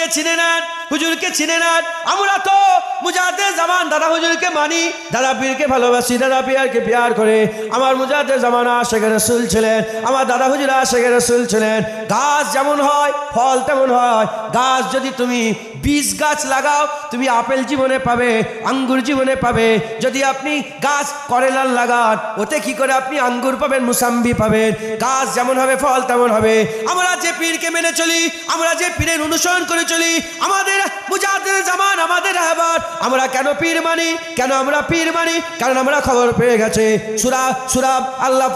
হুজুরকে চিনে নেন, হুজুরকে চিনে নেন। আমরা তো মুজাদ্দেদ জামান দাদা হুজুরকে মানি, দাদা পীরকে ভালোবাসি, দাদা পীরকে প্যার করে। আমার মুজাদ্দেদ জামান আশিক রাসূল ছিলেন, আমার দাদা হুজুর আশিক রাসূল ছিলেন। গাছ যেমন হয় ফল তেমন হয়। গাছ যদি তুমি 20 গাছ লাগাও তুমি আপেল জীবনে পাবে, আঙ্গুর জীবনে পাবে। যদি আপনি গাছ করেলার লাগান ওতে কি করে আপনি আঙ্গুর পাবেন, মুসাম্বি পাবেন। গাছ যেমন হবে ফল তেমন হবে। আমরা যে পীরকে মেনে চলি, আমরা যে পীরের অনুসরণ করে চলি, আমাদের মুজাদ্দেদ জামান আমাদের রাহবার। আমরা কেন পীর মানি, কেন আমরা পীর মানি? কারণ আমরা খবর পেয়ে গেছে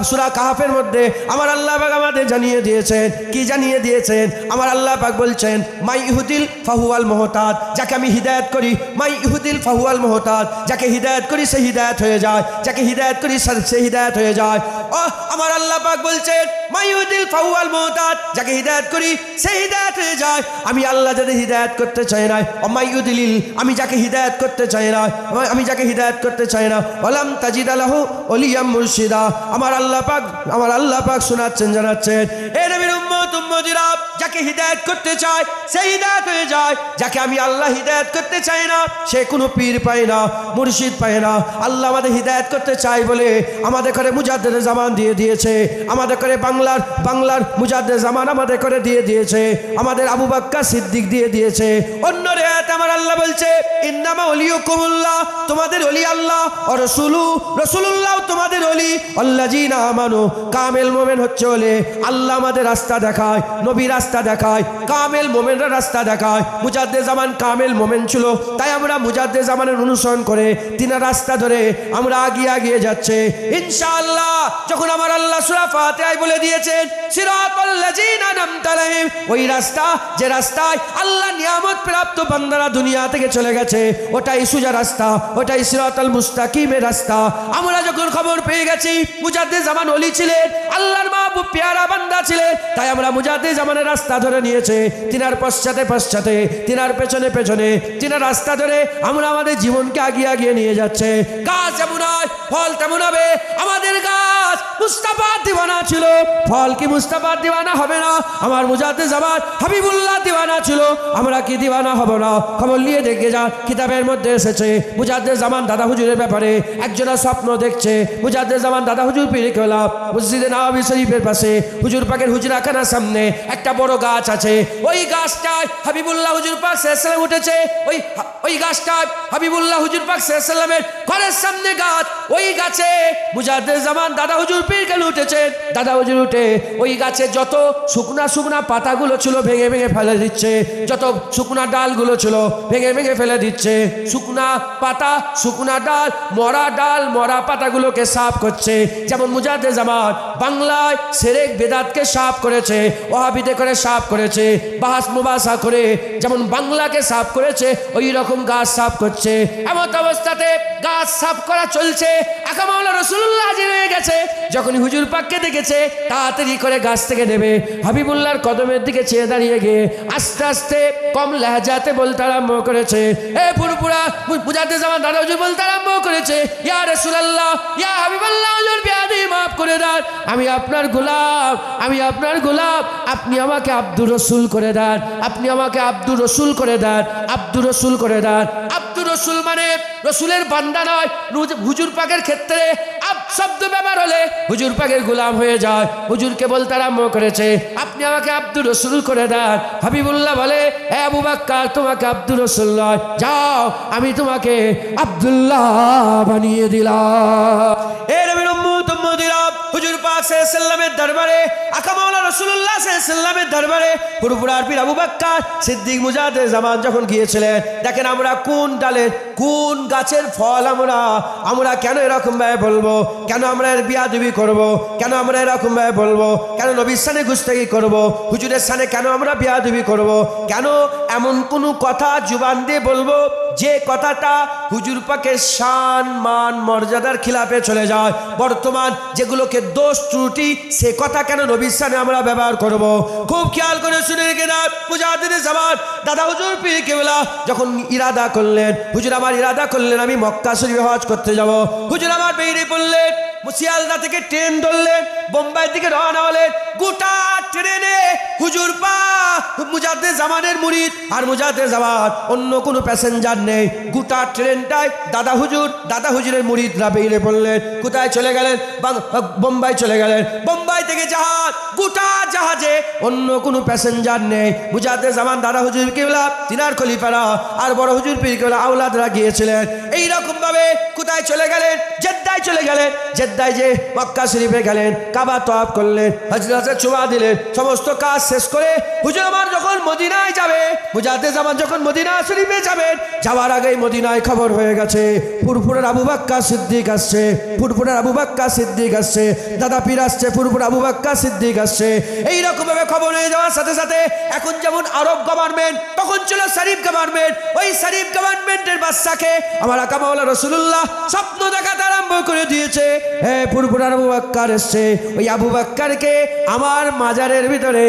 সূরা কাহাফের মধ্যে আমার আল্লাহ পাক আমাদের জানিয়ে দিয়েছেন। কি জানিয়ে দিয়েছেন? আমার আল্লাহ পাক বলছেন মাই ইহুদিল ফাহুয়াল মুহতাদ, যাকে আমি হিদায়াত করি, মাই ইহুদিল ফাহুয়াল মুহতাদ, যাকে হিদায়াত করি সে হিদায়াত হয়ে যায়, যাকে হিদায়াত করি সে হিদায়াত হয়ে যায়। ও আমার আল্লাহ পাক বলছেন মাই ইহুদিল ফাহুয়াল মুহতাদ, যাকে হিদায়াত করি সে হিদায়াত হয়ে যায়। আমি আল্লাহ যাদের হিদায়াত করতে চাই না, ও মাই ইউদিলিল, আমি যাকে হিদায়াত করতে চাই না, আমি যাকে হিদায়াত করতে চাই না, ওয়ালাম তাজিদ লাহু ওলিয়াম মুরশিদা। আমার আল্লাহ পাক শোনাচ্ছেন, জানাচ্ছেন এ নবীর উম্মত উম্মতিরা, যাকে হিদায়াত করতে চায় সে হিদায়াত হয়ে যায়। যাকে আমি আল্লাহ হিদায়াত করতে চাই না সে কোনো পীর পায় না, মুর্শিদ পায় না। আল্লাহ আমাদের হিদায়াত করতে চাই বলে আমাদের করে মুজাদ্দেদ জামান দিয়ে দিয়েছে, আমাদের করে বাংলার মুজাদ্দেদ জামান আমাদের করে দিয়ে দিয়েছে, আমাদের আবু বকর সিদ্দিক দিয়ে দিয়েছে। অন্য রিয়াতে আমার আল্লাহ বলছে ইন্নামা ওলিয়ুকুমুল্লাহ, তোমাদের ওলি আল্লাহ, ও রাসূলুল্লাহ তোমাদের ওলি, আল্লাযিনা আমানু, কামেল মুমিন হচ্ছে ওলি। আল্লাহ আমাদের রাস্তা দেখায়, নবী রাস্তা দেখায়, কামেল মুমিনরা রাস্তা দেখায়। মুজাদ্দেদ জামান কামেল মুমিন ছিল, তাই আমরা মুজাদ্দেদ জামানের অনুসরণ করে তিনার রাস্তা ধরে আমরা আগিয়ে যাচ্ছে ইনশাআল্লাহ। যখন আমার আল্লাহ সূরা ফাতিহায় বলে দিয়েছেন সিরাতাল লাযিনা আনআমতা আলাইহিম, ওই রাস্তা যে রাস্তায় আল্লাহ নিয়ামত প্রাপ্ত বান্দারা দুনিয়া থেকে চলে গেছে, ওটাই সোজা রাস্তা, ওটাই সিরাতাল মুস্তাকিমের রাস্তা। আমরা যখন খবর পেয়ে গেছি মুজাদ্দেদ জামান ওলি ছিলেন, আল্লাহর মাহবুব পেয়ারা বান্দা ছিলেন, তাই আমরা মুজাদ্দেদ জামানের রাস্তা ধরে নিয়েছে, তিনার পশ্চাতে তিনার পেছনে তিনার রাস্তা ধরে আমরা আমাদের জীবনকে আগিয়ে নিয়ে যাচ্ছে। গাছ যেমন হয় ফল তেমন হবে। আমাদের গাছ মুস্তাফার দিওয়ানা ছিল, ফল কি মুস্তাফার দিওয়ানা হবে না? আমার মুজাদ্দেদ জামান হাবিবুল্লাহ দিওয়ানা ছিল, আমরা কি দিওয়ানা হব না? খবর নিয়ে দেখে যান, কিতাবের মধ্যে এসেছে মুজাদ্দেদ জামান দাদা হুজুরের ব্যাপারে একজনা স্বপ্ন দেখছে। মুজাদ্দেদ জামান দাদা হুজুর পীর কেবলা মসজিদে নববী শরীফের পাশে হুজুর পাকের হুজরাখানার সামনে একটা বড় গাছ আছে। ওই গাছটায় হাবিবুল্লাহ হুজুর পাক সাল্লাল্লাহু আলাইহি ওয়াসাল্লাম উঠেছে। ওই গাছটায় হাবিবুল্লাহ হুজুর পাক সাল্লাল্লাহু আলাইহি ওয়াসাল্লামের ঘরের সামনে গাছ। ওই গাছে মুজাদ্দেদ জামান দাদা হুজুর পীর কেন উঠেছে? দাদা হুজুর উঠে ওই গাছে যত শুকনা পাতাগুলো ছিল ভেঙে ফেলে দিচ্ছে, যত শুকনা ডালগুলো ছিল ভেঙে ফেলে দিচ্ছে। শুকনা পাতা, শুকনা ডাল, মরা পাতাগুলোকে সাফ করছে। যেমন মুজাদ্দেদ জামান বাংলায় শিরক বিদআতকে সাফ করেছে, ওয়াহাবিতে করে সাফ করেছে, বাহাস মুবাসা করে যেমন বাংলাকে সাফ করেছে, ওই রকম গাছ সাফ করছে। এমন অবস্থাতে গাছ সাফ করা চলছে, আকা মাওলানা রাসূলুল্লাহ হাজির হয়ে গেছে। যখন হুজুর পাককে দেখেছে তাড়াতাড়ি করে গাছ থেকে নেমে হাবিবুল্লাহর কদমের দিকে চেয়ে দাঁড়িয়ে গিয়ে আস্তে আস্তে কম লাহাজাতে বলতে আরম্ভ করেছে, এ পুরপুরা মুজাদ্দেদ জামান দাদা হুজুর বলতে আরম্ভ করেছে, ইয়া রাসূলুল্লাহ, ইয়া হাবিবাল্লাহ, হুজুর বিয়াদি মাফ করে দেন, আমি আপনার গোলাম, আপনি আমাকে আব্দুর রসুল করে দেন, আপনি আমাকে আব্দুর রসুল করে দেন, আব্দুর রসুল করে দেন। আব্দুর রসুল মানে রসুলের বান্দা নয়। হুজুর পাকের ক্ষেত্রে আব শব্দ ব্যবহার হলে হুজুর পাকের গোলাম হয়ে যায়। হুজুরকে বলতে আরম্ভ করেছে, আপনি আমাকে আব্দুর রসুল করে দেন। হাবিবুল্লাহ বলে, এ আবু বকর, তোমাকে আব্দুর রসুল নয়, যাও আমি তোমাকে আব্দুল্লাহ বানিয়ে দিলাম। এ নবীর উম্মত উম্মতিরা, হুজুর পাক সাল্লাল্লাহু আলাইহি ওয়াসাল্লামের দরবারে, আকা মাওলানা রাসূলুল্লাহ সাল্লাল্লাহু আলাইহি ওয়াসাল্লামের দরবারে পুরপুরার পীর আবু বকর সিদ্দিক মুজাদ্দেদ জামান যখন গিয়েছিলেন, দেখেন আমরা কোন ডালের কোন গাছের ফল আমরা কেন এরকম ভাবে বলবো, কেন আমরা এর বিয়াদবি করব, কেন আমরা এরকম ভাবে বলবো, কেন নবীর শানে গুস্তাখি করব, হুজুরের শানে কেন আমরা বিয়াদবি করব, কেন এমন কোন কথা জুবান দিয়ে বলবো যে কথাটা হুজুর পাকের শান মান মর্যাদার খিলাফে চলে যায়। বর্তমান যেগুলোকে দোষ ত্রুটি সে কথা কেন নবীর শানে আমরা ব্যবহার করব? খুব খেয়াল করে শুনে রেখে দেন, মুজাদ্দেদ জামান দাদা হুজুর পীর কেবলা যখন ইরাদা করলেন, হুজুর আমার ইরাদা করলেন আমি মক্কা শরীফে হজ করতে যাব। হুজুর আমার বেরিয়ে পড়লেন শিয়ালদা থেকে ট্রেন ধরলেন, বোম্বাই থেকে রওনা হলেন। গোটা ট্রেনে হুজুর পা মুজাদ্দেদ জামানের মুরিদ আর মুজাদ্দেদ জামান, অন্য কোনো প্যাসেঞ্জার নেই। গোটা ট্রেনটায় দাদা হুজুরের মুরিদরা বেরিয়ে পড়লেন। কোথায় চলে গেলেন? বোম্বাই চলে গেলেন। বোম্বাই থেকে জাহাজ, গোটা জাহাজে অন্য কোনো প্যাসেঞ্জার নেই। মুজাদ্দেদ জামান দাদা হুজুর কেবলা, তিনার খলিফারা আর বড় হুজুর পীর কেবলা আওলাদরা গিয়েছিলেন। এইরকম ভাবে কোথায় চলে গেলেন? জেদ্দায় চলে গেলেন। জেদ্দায় যে মক্কা শরীফে গেলেন, কাবা তওয়াফ করলেন, হজরতে চুমা দিলেন, সমস্ত কাজ শেষ করে হুজুর আমার যখন মদিনায় যাবে, মুজাদ্দেদ জামান যখন মদিনা শরীফে যাবেন, যাওয়ার আগেই মদিনায় খবর হয়ে গেছে ফুরফুরের আবু বকর সিদ্দিক আসছে, ফুরফুরের আবু বকর সিদ্দিক আসছে, দাদা পীর আসছে, ফুরফুর আবু বকর সিদ্দিক আসছে। এইরকম ভাবে খবর হয়ে যাওয়ার সাথে সাথে এখন যেমন আরব গভর্নমেন্ট, তখন ছিল শরীফ গভর্নমেন্ট। ওই শরীফ গভর্নমেন্টের বাদশাকে আমার আকা মাওলানা রাসূলুল্লাহ স্বপ্ন দেখাতে আরম্ভ করে দিয়েছে। হ্যাঁ, ফুরফুর আবু বকর এসছে, ওই আবু বকরকে আমার মাজারের ভিতরে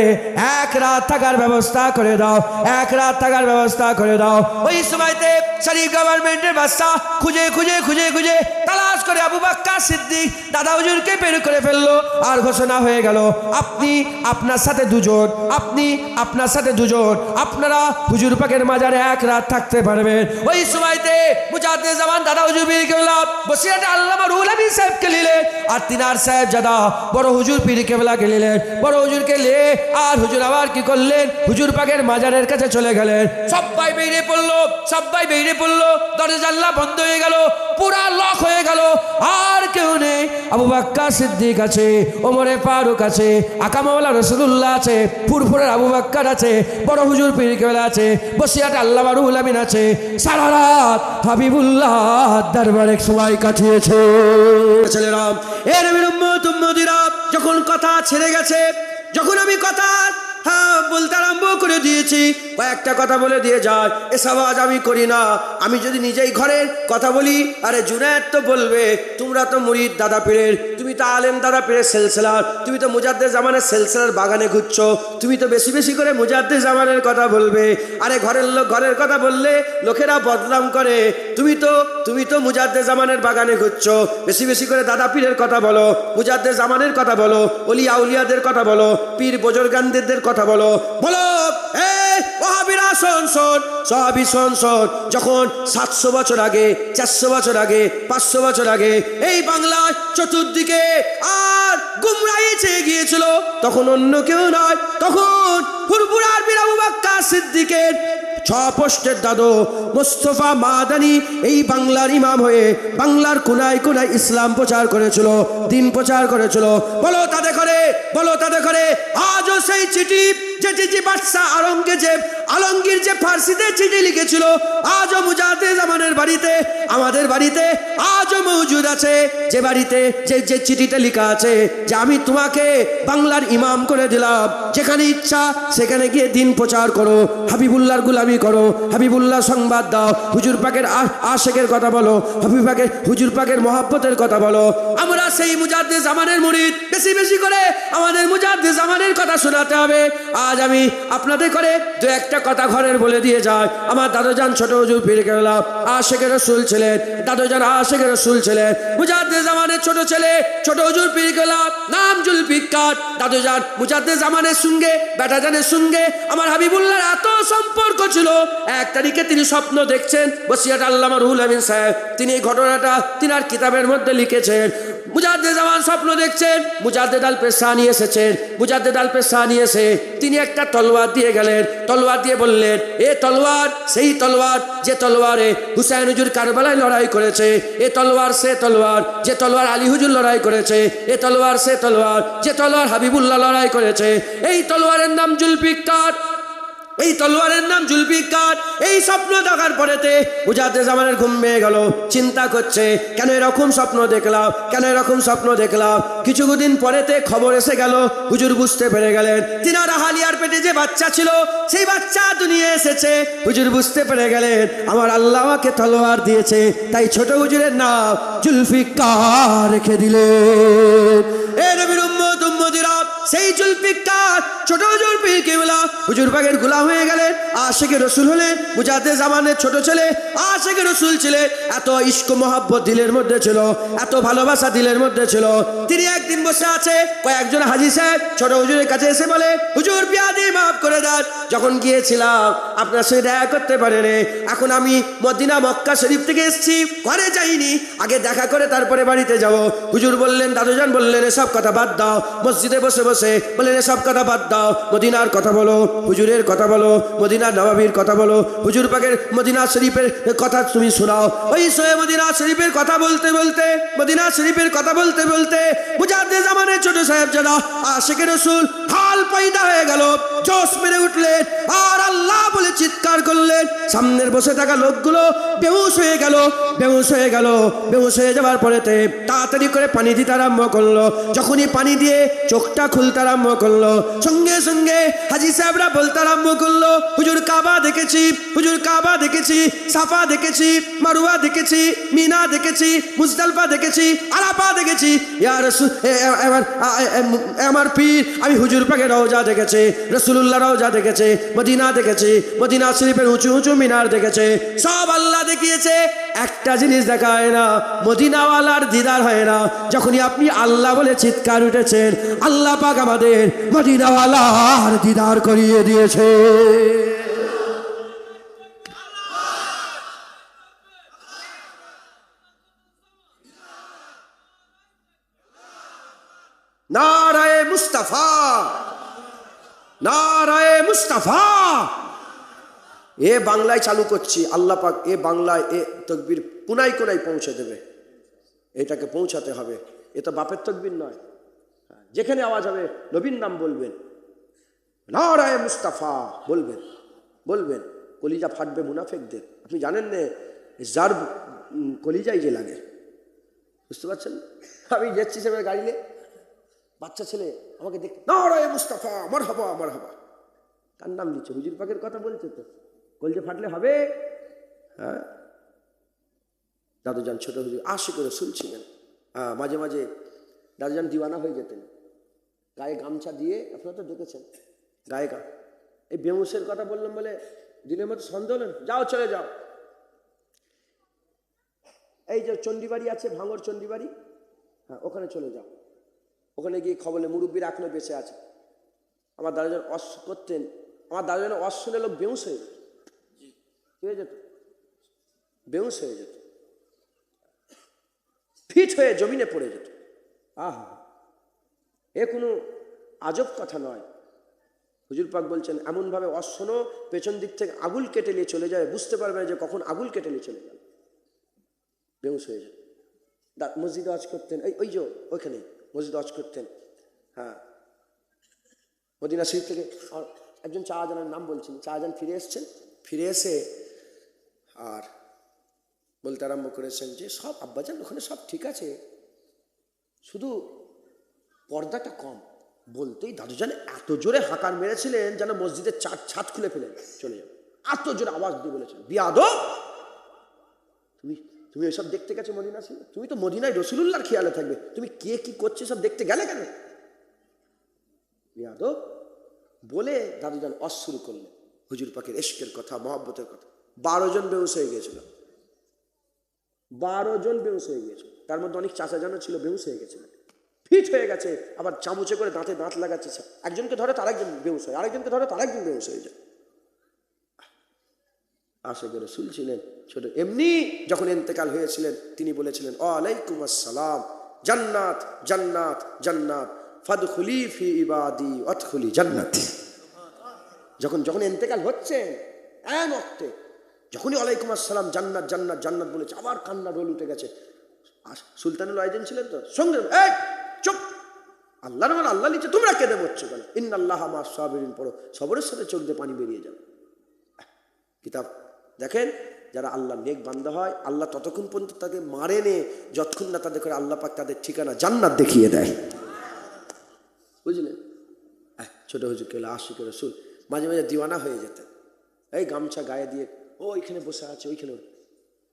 এক রাত থাকার ব্যবস্থা করে দাও, এক রাত থাকার ব্যবস্থা করে দাও। ওই সময়তে শরীফ গভর্নমেন্টের বাদশা খুঁজে খুঁজে খুঁজে খুঁজে তালাশ করে আবু বকর সিদ্দিক দাদা হুজুরকে বের করে ফেললো। আর ঘোষণা হয়ে গেল, আপনি আপনার সাথে দুজন, আপনি আপনার সাথে দুজন, আপনারা হুজুর পাকের মাজারে এক রাত থাকতে পারবেন। ওই সময়তে মুজাদ্দেদ জামান দাদা হুজুর পীর কেবলা বসিরাতে আল্লামা রুহুল আমিন সাহেবকে নিলেন, আর তিনার সাহেব জাদা বড় হুজুর পীর কেবলাকে নিলেন। বড় হুজুরকে নিয়ে আর হুজুর আবার কি করলেন? হুজুর পাকের মাজারের কাছে চলে গেলেন। সবাই বেরিয়ে পড়লো, সবাই বেরিয়ে পড়লো। দরজা জানলা বন্ধ হয়ে গেল, পুরা লক হয়ে গেল, আর কেউ নেই। আবু বকর সিদ্দিক আছে, ওমরে ফারুক আছে, আকা মাওলানা রাসূলুল্লাহ আছে, ফুরফুরের আবু বকর আছে, বড় হুজুর পীর কেবলা আছে, বসিরাতে আল্লামা রুহুল আমিন আছে। সারা রাত হাবিবুল্লাহ দরবারে সবাই কাটিয়েছে। ছেলেরা, এ নবীর উম্মত উম্মতিরা, যখন কথা ছেড়ে গেছে, যখন আমি কথা বলতে আরম্ভ করে দিয়েছি, কয়েকটা কথা বলে দিয়ে যায়, এসব আজ আমি করি না। আমি যদি নিজেই ঘরের কথা বলি, আরে জুনায়েদ তো বলবে তোমরা তো মুরিদ দাদা পীরের, তুমি তো আলেম দাদা পীরের সেলসেলার, তুমি তো মুজাদ্দেদ জামানের সেলসেলার বাগানে ঘুরছো, তুমি তো বেশি বেশি করে মুজাদ্দেদ জামানের কথা বলবে। আরে ঘরের লোক ঘরের কথা বললে লোকেরা বদনাম করে, তুমি তো মুজাদ্দেদ জামানের বাগানে ঘুরছো, বেশি বেশি করে দাদা পীরের কথা বলো, মুজাদ্দেদ জামানের কথা বলো, ওলিয়া আউলিয়াদের কথা বলো, পীর বুজুর্গানদের কথা বলো। এই ওয়াহাবিরা শোন শোন, সাহাবী শোন শোন, যখন 700 বছর আগে, 400 বছর আগে, 500 বছর আগে এই বাংলায় চতুর্দিকে আর গুমরাহি ছেয়ে গিয়েছিল, তখন অন্য কেউ নয়, তখন ফুরফুর আরবির আবু বকর সিদ্দিকের 6 পোস্টের দাদু মুস্তাফা মাদানী এই বাংলার ইমাম হয়ে বাংলার কোনায় কোনায় ইসলাম প্রচার করেছিল, দিন প্রচার করেছিল। বলো তাদের ঘরে, বলো তাদের ঘরে আজও সেই চিঠি, যে চিঠি বাদশা আলমগীর যে ফার্সিতে চিঠি লিখেছিল, আজও মুজাদ্দেদ জামানের বাড়িতে, আমাদের বাড়িতে আজও মজুদ আছে। যে বাড়িতে যে চিঠিটা লেখা আছে যে আমি তোমাকে বাংলার ইমাম করে দিলাম, যেখানে ইচ্ছা সেখানে গিয়ে দিন প্রচার করো, হাবিবুল্লাহর গুলামি করো, হাবিবুল্লাহ সংবাদ দাও, হুজুর পাকের আশেকের কথা বলো, হুজুর পাকের মহব্বতের কথা বলো। আমরা সেই মুজাদ্দেদ জামানের মুরিদ, বেশি বেশি করে আমাদের মুজাদ্দেদ জামানের কথা শোনাতে হবে। আজ আমি আপনাদের করে দু একটা কথা ঘরের বলে দিয়ে যায়। আমার দাদুজান ছোট হুজুর পীর কেবলা আশেকের রাসূল ছিলেন, দাদুজান আশেকের রাসূল ছিলেন। মুজাদ্দেদ জামানের ছোট ছেলে ছোট হুজুর পীর কেবলা নাম জুলফিকার। দাদুজান মুজাদ্দেদ জামানের সঙ্গে, বেটাজানের সঙ্গে আমার হাবিবুল্লাহর এত সম্পর্ক ছিল, 1 তারিখে তিনি স্বপ্ন দেখছেন, বসিরাতে আল্লামা রুহুল আমিন সাহেব তিনি এই ঘটনাটা তিনার কিতাবের মধ্যে লিখেছেন। মুজাদ্দেদ জামান স্বপ্ন দেখছেন, মুজাদ্দেদ আল পেশানি এসেছেন, মুজাদ্দেদ আল পেশানি এসে তিনি একটা তলোয়ার দিয়ে গেলেন, তলোয়ার দিয়ে বললেন, এ তলোয়ার সেই তলোয়ার যে তলোয়ারে হুসাইন হুজুর কারবালায় লড়াই করেছে, এ তলোয়ার সে তলোয়ার যে তলোয়ার আলী হুজুর লড়াই করেছে, এ তলোয়ার সে তলোয়ার যে তলোয়ার হাবিবুল্লাহ লড়াই করেছে, এই তলোয়ারের নাম জুলফিকার, এই তলোয়ারের নাম জুলফিকার। এই স্বপ্ন দেখার পরেতে মুজাদ্দেদ জামানের ঘুম ভেঙে গেল, চিন্তা করছে কেন এরকম স্বপ্ন দেখলাম, কেন এরকম স্বপ্ন দেখলাম। কিছুদিন পরেতে খবর এসে গেল, হুজুর বুঝতে পেরে গেলেন তিনার হালিয়ার পেটে যে বাচ্চা ছিল সেই বাচ্চা দুনিয়া এসেছে। হুজুর বুঝতে পেরে গেলেন আমার আল্লাহ আমাকে তলোয়ার দিয়েছে, তাই ছোট হুজুরের নাম জুলফিকার রেখে দিলেন। এ নবীর উম্মত উম্মতিরা, সেই জুলফিকার ছোট হুজুর পীর কেবলা হুজুর পাকের গোলাম হয়ে গেলেন, আশিকে রসুল হলেন, মুজাদ্দেদ জামানের ছোট ছেলে, আশিকে রসুল ছিলেন। এত ইশক মোহাব্বত দিলের মধ্যে ছিল, এত ভালোবাসা দিলের মধ্যে ছিল। তিনি একদিন বসে আছে, কয়েকজন হাজী সাহেব ছোট হুজুরের কাছে এসে বলে, হুজুর বিয়াদি মাফ করে দেন, যখন গিয়েছিলাম আপনার সাথে দেখা করতে পারেনি, এখন আমি মদিনা মক্কা শরীফ থেকে এসেছি, ঘরে যাইনি, আগে দেখা করে তারপরে বাড়িতে যাব। হুজুর বললেন, দাদুজান বললেন, এসব কথা বাদ দাও। মসজিদে বসে বসে বললেন, এসব কথা বাদ দাও, মদিনার কথা বলো, হুজুরের কথা বলো, মদিনার নবাবির কথা বলো, হুজুর পাকের মদিনা শরীফের কথা তুমি শোনাও। ওই সোয়ে মদিনা শরীফের কথা বলতে বলতে, মদিনা শরীফের কথা বলতে বলতে মুজাদ্দেদ জামানের ছোট সাহেব যারা আশিকে রসুল হাল পয়দা হয়ে গেল, জোশ মেরে উঠলেন আর আল্লাহ বলে চিৎকার করলেন। সামনের বসে থাকা লোকগুলো বেহুশ হয়ে গেল, বেহুশ হয়ে গেল। বেহুশ হয়ে যাওয়ার পরেতে তাড়াতাড়ি করে পানি দিতে আরম্ভ করলো। যখনই পানি দিয়ে চোখটা খুলতে আরম্ভ করলো, সঙ্গে সঙ্গে হাজী সাহেবরা বলতে আরম্ভ করলো, হুজুর কাবা দেখেছি, হুজুর কাবা দেখেছি, সাফা দেখেছি, মারুয়া দেখেছি, মিনা দেখেছি, মুজদালিফা দেখেছি, আরাফা দেখেছি। ইয়া রাসূল, আমার পীর, আমি হুজুর পাকের রওজা দেখেছি, রাসূলুল্লাহ রওজা দেখেছি, মদিনা দেখেছি, মদিনা শরীফের উঁচু উঁচু মিনার দেখেছে, সব আল্লাহ দেখিয়েছে। একটা জিনিস দেখা হয় না, মদিনাওয়ালার দিদার হয় না। যখনই আপনি আল্লাহ বলে চিৎকার উঠেছেন, আল্লাহ পাক আমাদের মদিনাওয়ালার দিদার করিয়ে দিয়েছে। নারায়ে মুস্তাফা, নারায়ে মুস্তাফা। এ বাংলায় চালু করছি, আল্লাহ পাক এ বাংলায় এ তকবীর কোনায় কোনায় পৌঁছে দেবে, এটাকে পৌঁছাতে হবে। এ তো বাপের তকবীর নয়, যেখানে আওয়াজ হবে নবীর নাম বলবেন, নারায়ে মুস্তাফা বলবেন, বলবেন। কলিজা ফাটবে মুনাফিকদের। আপনি জানেন না যার কলিজাই যে লাগে, বুঝতে পারছেন? আমি যাচ্ছি সেভাবে গাড়িতে, বাচ্চা ছেলে আমাকে দেখ, নারায়ে মুস্তাফা, মারহাবা মারহাবা, কার নাম দিচ্ছে? হুজুর পাকের কথা বলছে তো, কলিজা ফাটলে হবে? হ্যাঁ, দাদুজান ছোট হুজুর আশিকে রাসূল ছিলেন। মাঝে মাঝে দাদুজান দিওয়ানা হয়ে যেতেন, গায়ে গামছা দিয়ে, আপনারা তো দেখেছেন গায়ে এই বেহুশের কথা বললাম বলে দিনের মতো সন্দেহ হলেন, যাও চলে যাও। এই যে চণ্ডীবাড়ি আছে, ভাঙর চণ্ডীবাড়ি, হ্যাঁ ওখানে চলে যাও। ওখানে গিয়ে খবরে মুরব্বীর এখনো বেঁচে আছে। আমার দাদুজান অস করতেন, আমার দাদুজান অস শুনে লোক বেহুশ হয়ে যেত, কি হয়ে যেত? বেহুশ হয়ে যেত, ফিট হয়ে জমিনে পড়ে যেত। আহা, এ কোনো আজব কথা নয়। হুজুর পাক বলছেন, এমনভাবে অশ্বনো পেছন দিক থেকে আগুল কেটে নিয়ে চলে যায়, বুঝতে পারবে যে কখন আগুল কেটে নিয়ে চলে গেল, বেহুশ হয়ে যায়। মসজিদে ওয়াজ করতেন, ওই যে ওইখানে মসজিদে ওয়াজ করতেন। হ্যাঁ, মদিনা শরীফ থেকে একজন শাহজাহানের নাম বলছেন, শাহজাহান ফিরে এসছেন, ফিরে এসে আর বলতে আরম্ভ করেছেন যে সব আব্বাজান ওখানে সব ঠিক আছে, শুধু পর্দাটা কম। বলতেই দাদুজান এত জোরে হাঁকার মেরেছিলেন যেন মসজিদের ছাদ খুলে ফেলেন চলে যাবে, এত জোরে আওয়াজ দিয়ে বলেছেন, বিয়াদব, তুমি তুমি এসব দেখতে গেছো মদিনা ছিল, তুমি তো মদিনায় রাসূলুল্লাহর খেয়ালে থাকবে, তুমি কে কি করছে সব দেখতে গেলে কেন? বিয়াদব বলে দাদুজান ওয়াজ শুরু করলেন, হুজুর পাকের ইশকের কথা, মহব্বতের কথা। 12 জন বেহুশ হয়ে গিয়েছিল, 12 জন বেহুশ হয়ে গিয়েছিল। তার মধ্যে অনেক চাচাজানও ছিল, বেহুশ হয়ে গেছিল, ফিট হয়ে গেছে, আবার চামচে করে দাঁতে দাঁত লাগাচ্ছে। একজনকে ধরে তার একজন বেহুশ হয়, আরেকজনকে ধরে তার একজন বেহুশ হয়ে যায়। আশিকে রাসূল ছিলেন ছোট। এমনি যখন ইন্তেকাল হয়েছিলেন তিনি বলেছিলেন, ওয়ালাইকুম আসসালাম, জান্নাত জান্নাত জান্নাত, ফাদখুলি ফি ইবাদি ওয়াদখুলি জান্নাতি। যখন যখন ইন্তেকাল হচ্ছে এন ওয়াক্তে যখনই ওয়ালাইকুম আসসালাম, জান্নাত জান্নাত জান্নাত বলেছে, আবার কান্না রোল উঠে গেছে। সুলতানুল আইদিন ছিলেন তো, সঙ্গে এই চুপ, আল্লাহর মানে আল্লাহ নিচে তোমরা কেঁদে মরছো কেন? ইন্নাল্লাহা মা'আস সাবিরিন পড়ো, সবরের সাথে চোখ দিয়ে পানি বেরিয়ে যাবে। কিতাব দেখেন, যারা আল্লাহ নেক বান্দা হয়, আল্লাহ ততক্ষণ পর্যন্ত তাদের মারে নে যতক্ষণ না তাদের করে আল্লাহ পাক তাদের ঠিকানা জান্নাত দেখিয়ে দেয়, বুঝলেন? ছোট হুজুর কেলা আশিকে রাসূল মাঝে মাঝে দিওয়ানা হয়ে যেতেন, এই গামছা গায়ে দিয়ে ওইখানে বসে আছে ওইখানে,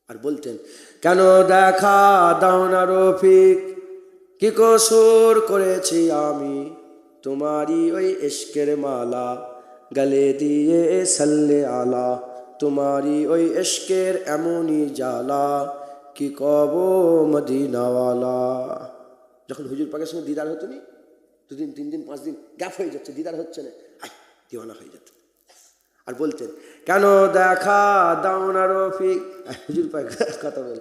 আর বলতেন, কেন দেখা দাও না রফিক, কি কসুর করেছি আমি, তোমারি ওই ইশকের মালা গলে দিয়ে সাল্লে আলা, তোমারি ওই ইশকের এমনই জালা কি কব মদিনাওয়ালা। যখন হুজুর পাকের সঙ্গে দিদার হতো নি, 2 দিন 3 দিন 5 দিন গ্যাপ হয়ে যাচ্ছে, দিদার হচ্ছে না, দিওয়ানা হয়ে যেত। আর বলতেন কেন দেখা দাও না রফিক, হুজুর পাক কথা বল,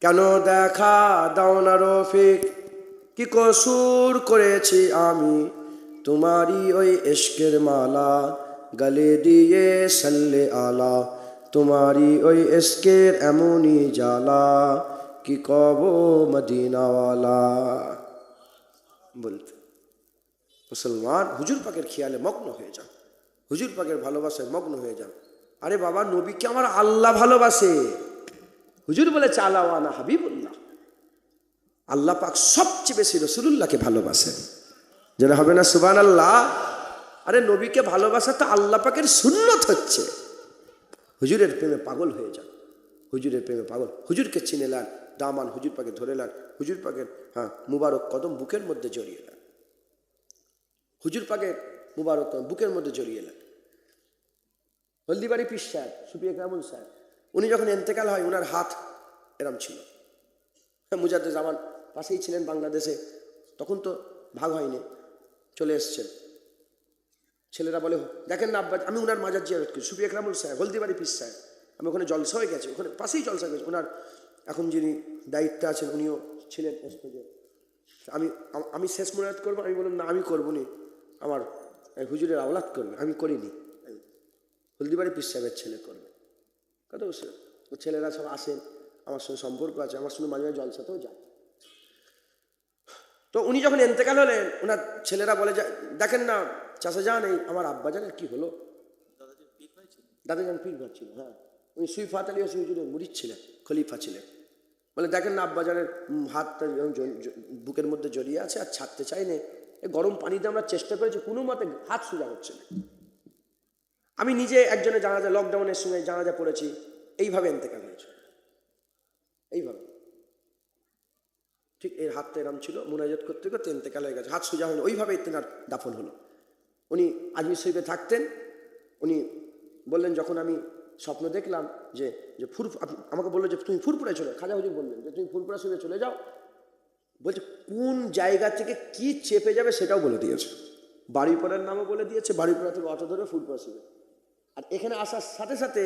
কেন দেখা দাও না রফিক, কি কসুর করেছি আমি, তোমারি ওই ইশকের মালা গলে দিয়ে সাল্লে আলা, তোমারি ওই ইশকের এমনই জালা কি কব মদিনাওয়ালা। বলতে মুসলমান হুজুর পাকের খেয়ালে মগ্ন হয়ে যান, হুজুর পাকের ভালোবাসায় মগ্ন হয়ে যান। আরে বাবা, নবীকে আমার আল্লাহ ভালোবাসে। হুজুর বলে চালাওয়ানা হাবিবুল্লাহ, আল্লাহ পাক সবচেয়ে বেশি রসুলুল্লাহকে ভালোবাসেন। যেন হবে না সুবহানাল্লাহ। আরে নবীকে ভালোবাসা তো আল্লাহ পাকের সুন্নত হচ্ছে। হুজুরের প্রেমে পাগল হয়ে যান, হুজুরের প্রেমে পাগল। হুজুরকে চিনে নেন, দামান হুজুর পাকে ধরে নেন, হুজুর পাকের মুবারক কদম বুকের মধ্যে জড়িয়ে নেন, হুজুর পাকের মুবারক কদম বুকের মধ্যে জড়িয়ে নেন। হলদিবাড়ি পীর সাহেব সুফিয়ে কামুল সাহেব, উনি যখন ইন্তেকাল হয় ওনার হাত এরম ছিল। মুজাদ্দে জামান পাশেই ছিলেন বাংলাদেশে, তখন তো ভাগ হয়নি, চলে এসছেন। ছেলেরা বলে দেখেন না আব্বা, আমি ওনার মাজার জিয়ারত করি, সুফিয়ে কামুল সাহেব হলদিবাড়ি পীর সাহেব। আমি ওখানে জলসা হয়ে গেছি, ওখানে পাশেই জলসা হয়ে গেছে। ওনার এখন যিনি দায়িত্বে আছেন উনিও ছিলেন। আমি শেষ মোনাজাত করবো, আমি বললাম না আমি করবো নি, আমার হুজুরের আওলাদ করবে, আমি করিনি, হলদিবাড়ি পীর সাহেবের ছেলে করবে। কথা বুঝছে? ও ছেলেরা সব আসেন, আমার সঙ্গে সম্পর্ক আছে, আমার সঙ্গে মাঝে মাঝে জলসাতেও যায়। তো উনি যখন ইন্তেকাল হলেন, ওনার ছেলেরা বলে দেখেন না চাচা যান, এই আমার আব্বা জানের কি হলো। দাদাজান পীর ভাই ছিল, হ্যাঁ, উনি সুইফাত আলী হোসেন হুজুরের মুরিদ ছিলেন, খলিফা ছিলেন। বলে দেখেন না আব্বাজানের হাতটা বুকের মধ্যে জড়িয়ে আছে আর ছাড়তে চাইনি, গরম পানিতে আমরা চেষ্টা করেছি, কোনো মতে হাত সোজা হচ্ছে না। আমি নিজে একজনের জানাজা, লকডাউনের সময় জানাজা পড়েছি, এইভাবে ইন্তেকাল হয়েছে, এইভাবে ঠিক এর হাতটা এরম ছিল, মুনাজাত করতে করতে ইন্তেকাল হয়ে গেছে, হাত সোজা হয়নি, ওইভাবে তেনার দাফন হলো। উনি আজমির শরীফে থাকতেন। উনি বললেন যখন আমি স্বপ্ন দেখলাম যে আমাকে বললো যে তুমি ফুরপুরায় চলে, খাজা হুজুর বললেন যে তুমি ফুরপুরা শরীফে চলে যাও। বলছে কোন জায়গা থেকে কি চেপে যাবে সেটাও বলে দিয়েছে, বাড়িপাড়ার নামও বলে দিয়েছে, বাড়িপাড়া থেকে অটো ধরে ফুরপুরা শরীফে। আর এখানে আসার সাথে সাথে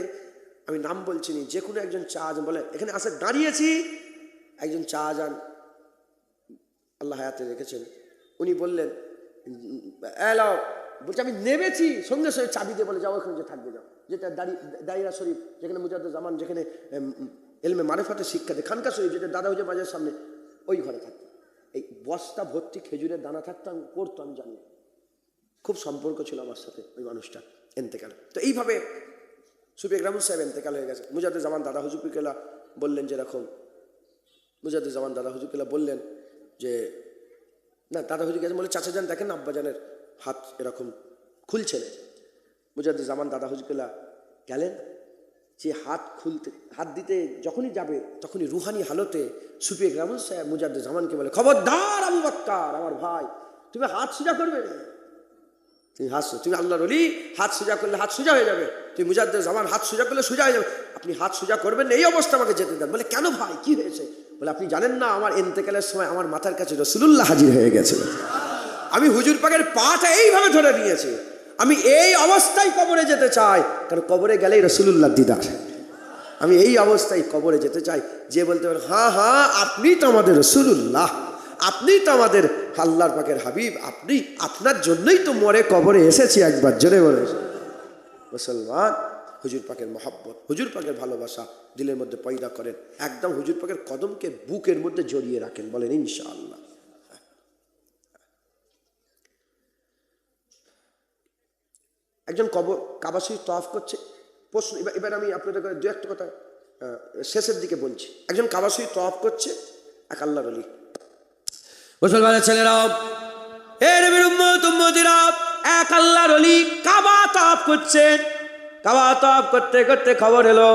আমি নাম বলছি নি, যে কোনো একজন চা আজান বলে এখানে আসে দাঁড়িয়েছি, একজন চা আজান আল্লাহ হায়াতে রেখেছেন, উনি বললেন এলাও, বলছে আমি নেমেছি, সঙ্গে সঙ্গে চাবি দিয়ে বলে যাও ওখানে যে থাকবে, যাও যেটা দায়রা শরীফ, যেখানে মুজাদ্দেদ জামান, যেখানে এলমে মারেফাতের শিক্ষা দেয়, খানকা শরীফ যেটা দাদা হুজুর মাজার সামনে, ওই ঘরে থাকতো। এই বস্তা ভর্তি খেজুরের দানা থাকতো, আমি পড়তো, আমি জানি, খুব সম্পর্ক ছিল আমার সাথে ওই মানুষটা। ইন্তেকাল তো এইভাবে সুফিয়ে কামুল সাহেব ইন্তেকাল হয়ে গেছে। মুজাদ্দেদ জামান দাদা হুজুর কেলা বললেন যেরকম, মুজাদ্দেদ জামান দাদা হুজুর কেলা বললেন যে না, দাদা হুজুর গেছেন বলে চাচা যান দেখেন আব্বাজানের হাত এরকম খুলছে না। মুজাদ্দেদ জামান দাদা হুজুর কেলা গেলেন, যে হাত দিতে যখনই যাবে তখনই রুহানি হালতে সুফিয়ে কামুল সাহেব মুজাদ্দেদ জামানকে বলে খবরদার আবু বকর আমার ভাই, তুমি হাত সোজা করবে, তুমি তুমি আল্লাহর ওলি, হাত সোজা করলে হাত সোজা হয়ে যাবে, তুমি মুজাদ্দেদ জামান হাত সোজা করলে সোজা হয়ে যাবে, আপনি হাত সোজা করবেন না, এই অবস্থা আমাকে যেতে দেন। বলে কেন ভাই, কি হয়েছে? বলে আপনি জানেন না আমার ইন্তেকালের সময় আমার মাথার কাছে রাসূলুল্লাহ হাজির হয়ে গেছে, আমি হুজুর পাকের পাটা এইভাবে ধরে নিয়েছি, আমি এই অবস্থায় কবরে যেতে চাই, কারণ কবরে গেলেই রাসূলুল্লাহ দিদার, আমি এই অবস্থায় কবরে যেতে চাই। যে বলতে পারে হ্যাঁ হ্যাঁ আপনি তো আমাদের রাসূলুল্লাহ, আপনি তো আমাদের আল্লাহর পাকের হাবিব, আপনি, আপনার জন্যই তো মরে কবরে এসেছি, একবার জোরে বলে। মুসলমান হুজুর পাকের মহব্বত, হুজুর পাকের ভালোবাসা দিলের মধ্যে পয়দা করেন, একদম হুজুর পাকের কদমকে বুকের মধ্যে জড়িয়ে রাখেন, বলেন ইনশাআল্লাহ। একজন কাবা শরীফ তওয়াফ করছে, প্রশ্ন এবার আমি আপনাদের দু একটা কথা শেষের দিকে বলছি। একজন কাবা শরীফ তওয়াফ করছে, এক আল্লাহর ওলি, মুসলমানের ছেলেরাও, এ নবীর উম্মত উম্মতিরা, এক আল্লাহর ওলি কাবা তওয়াফ করছেন। কাবা তওয়াফ করতে করতে খবর এলো,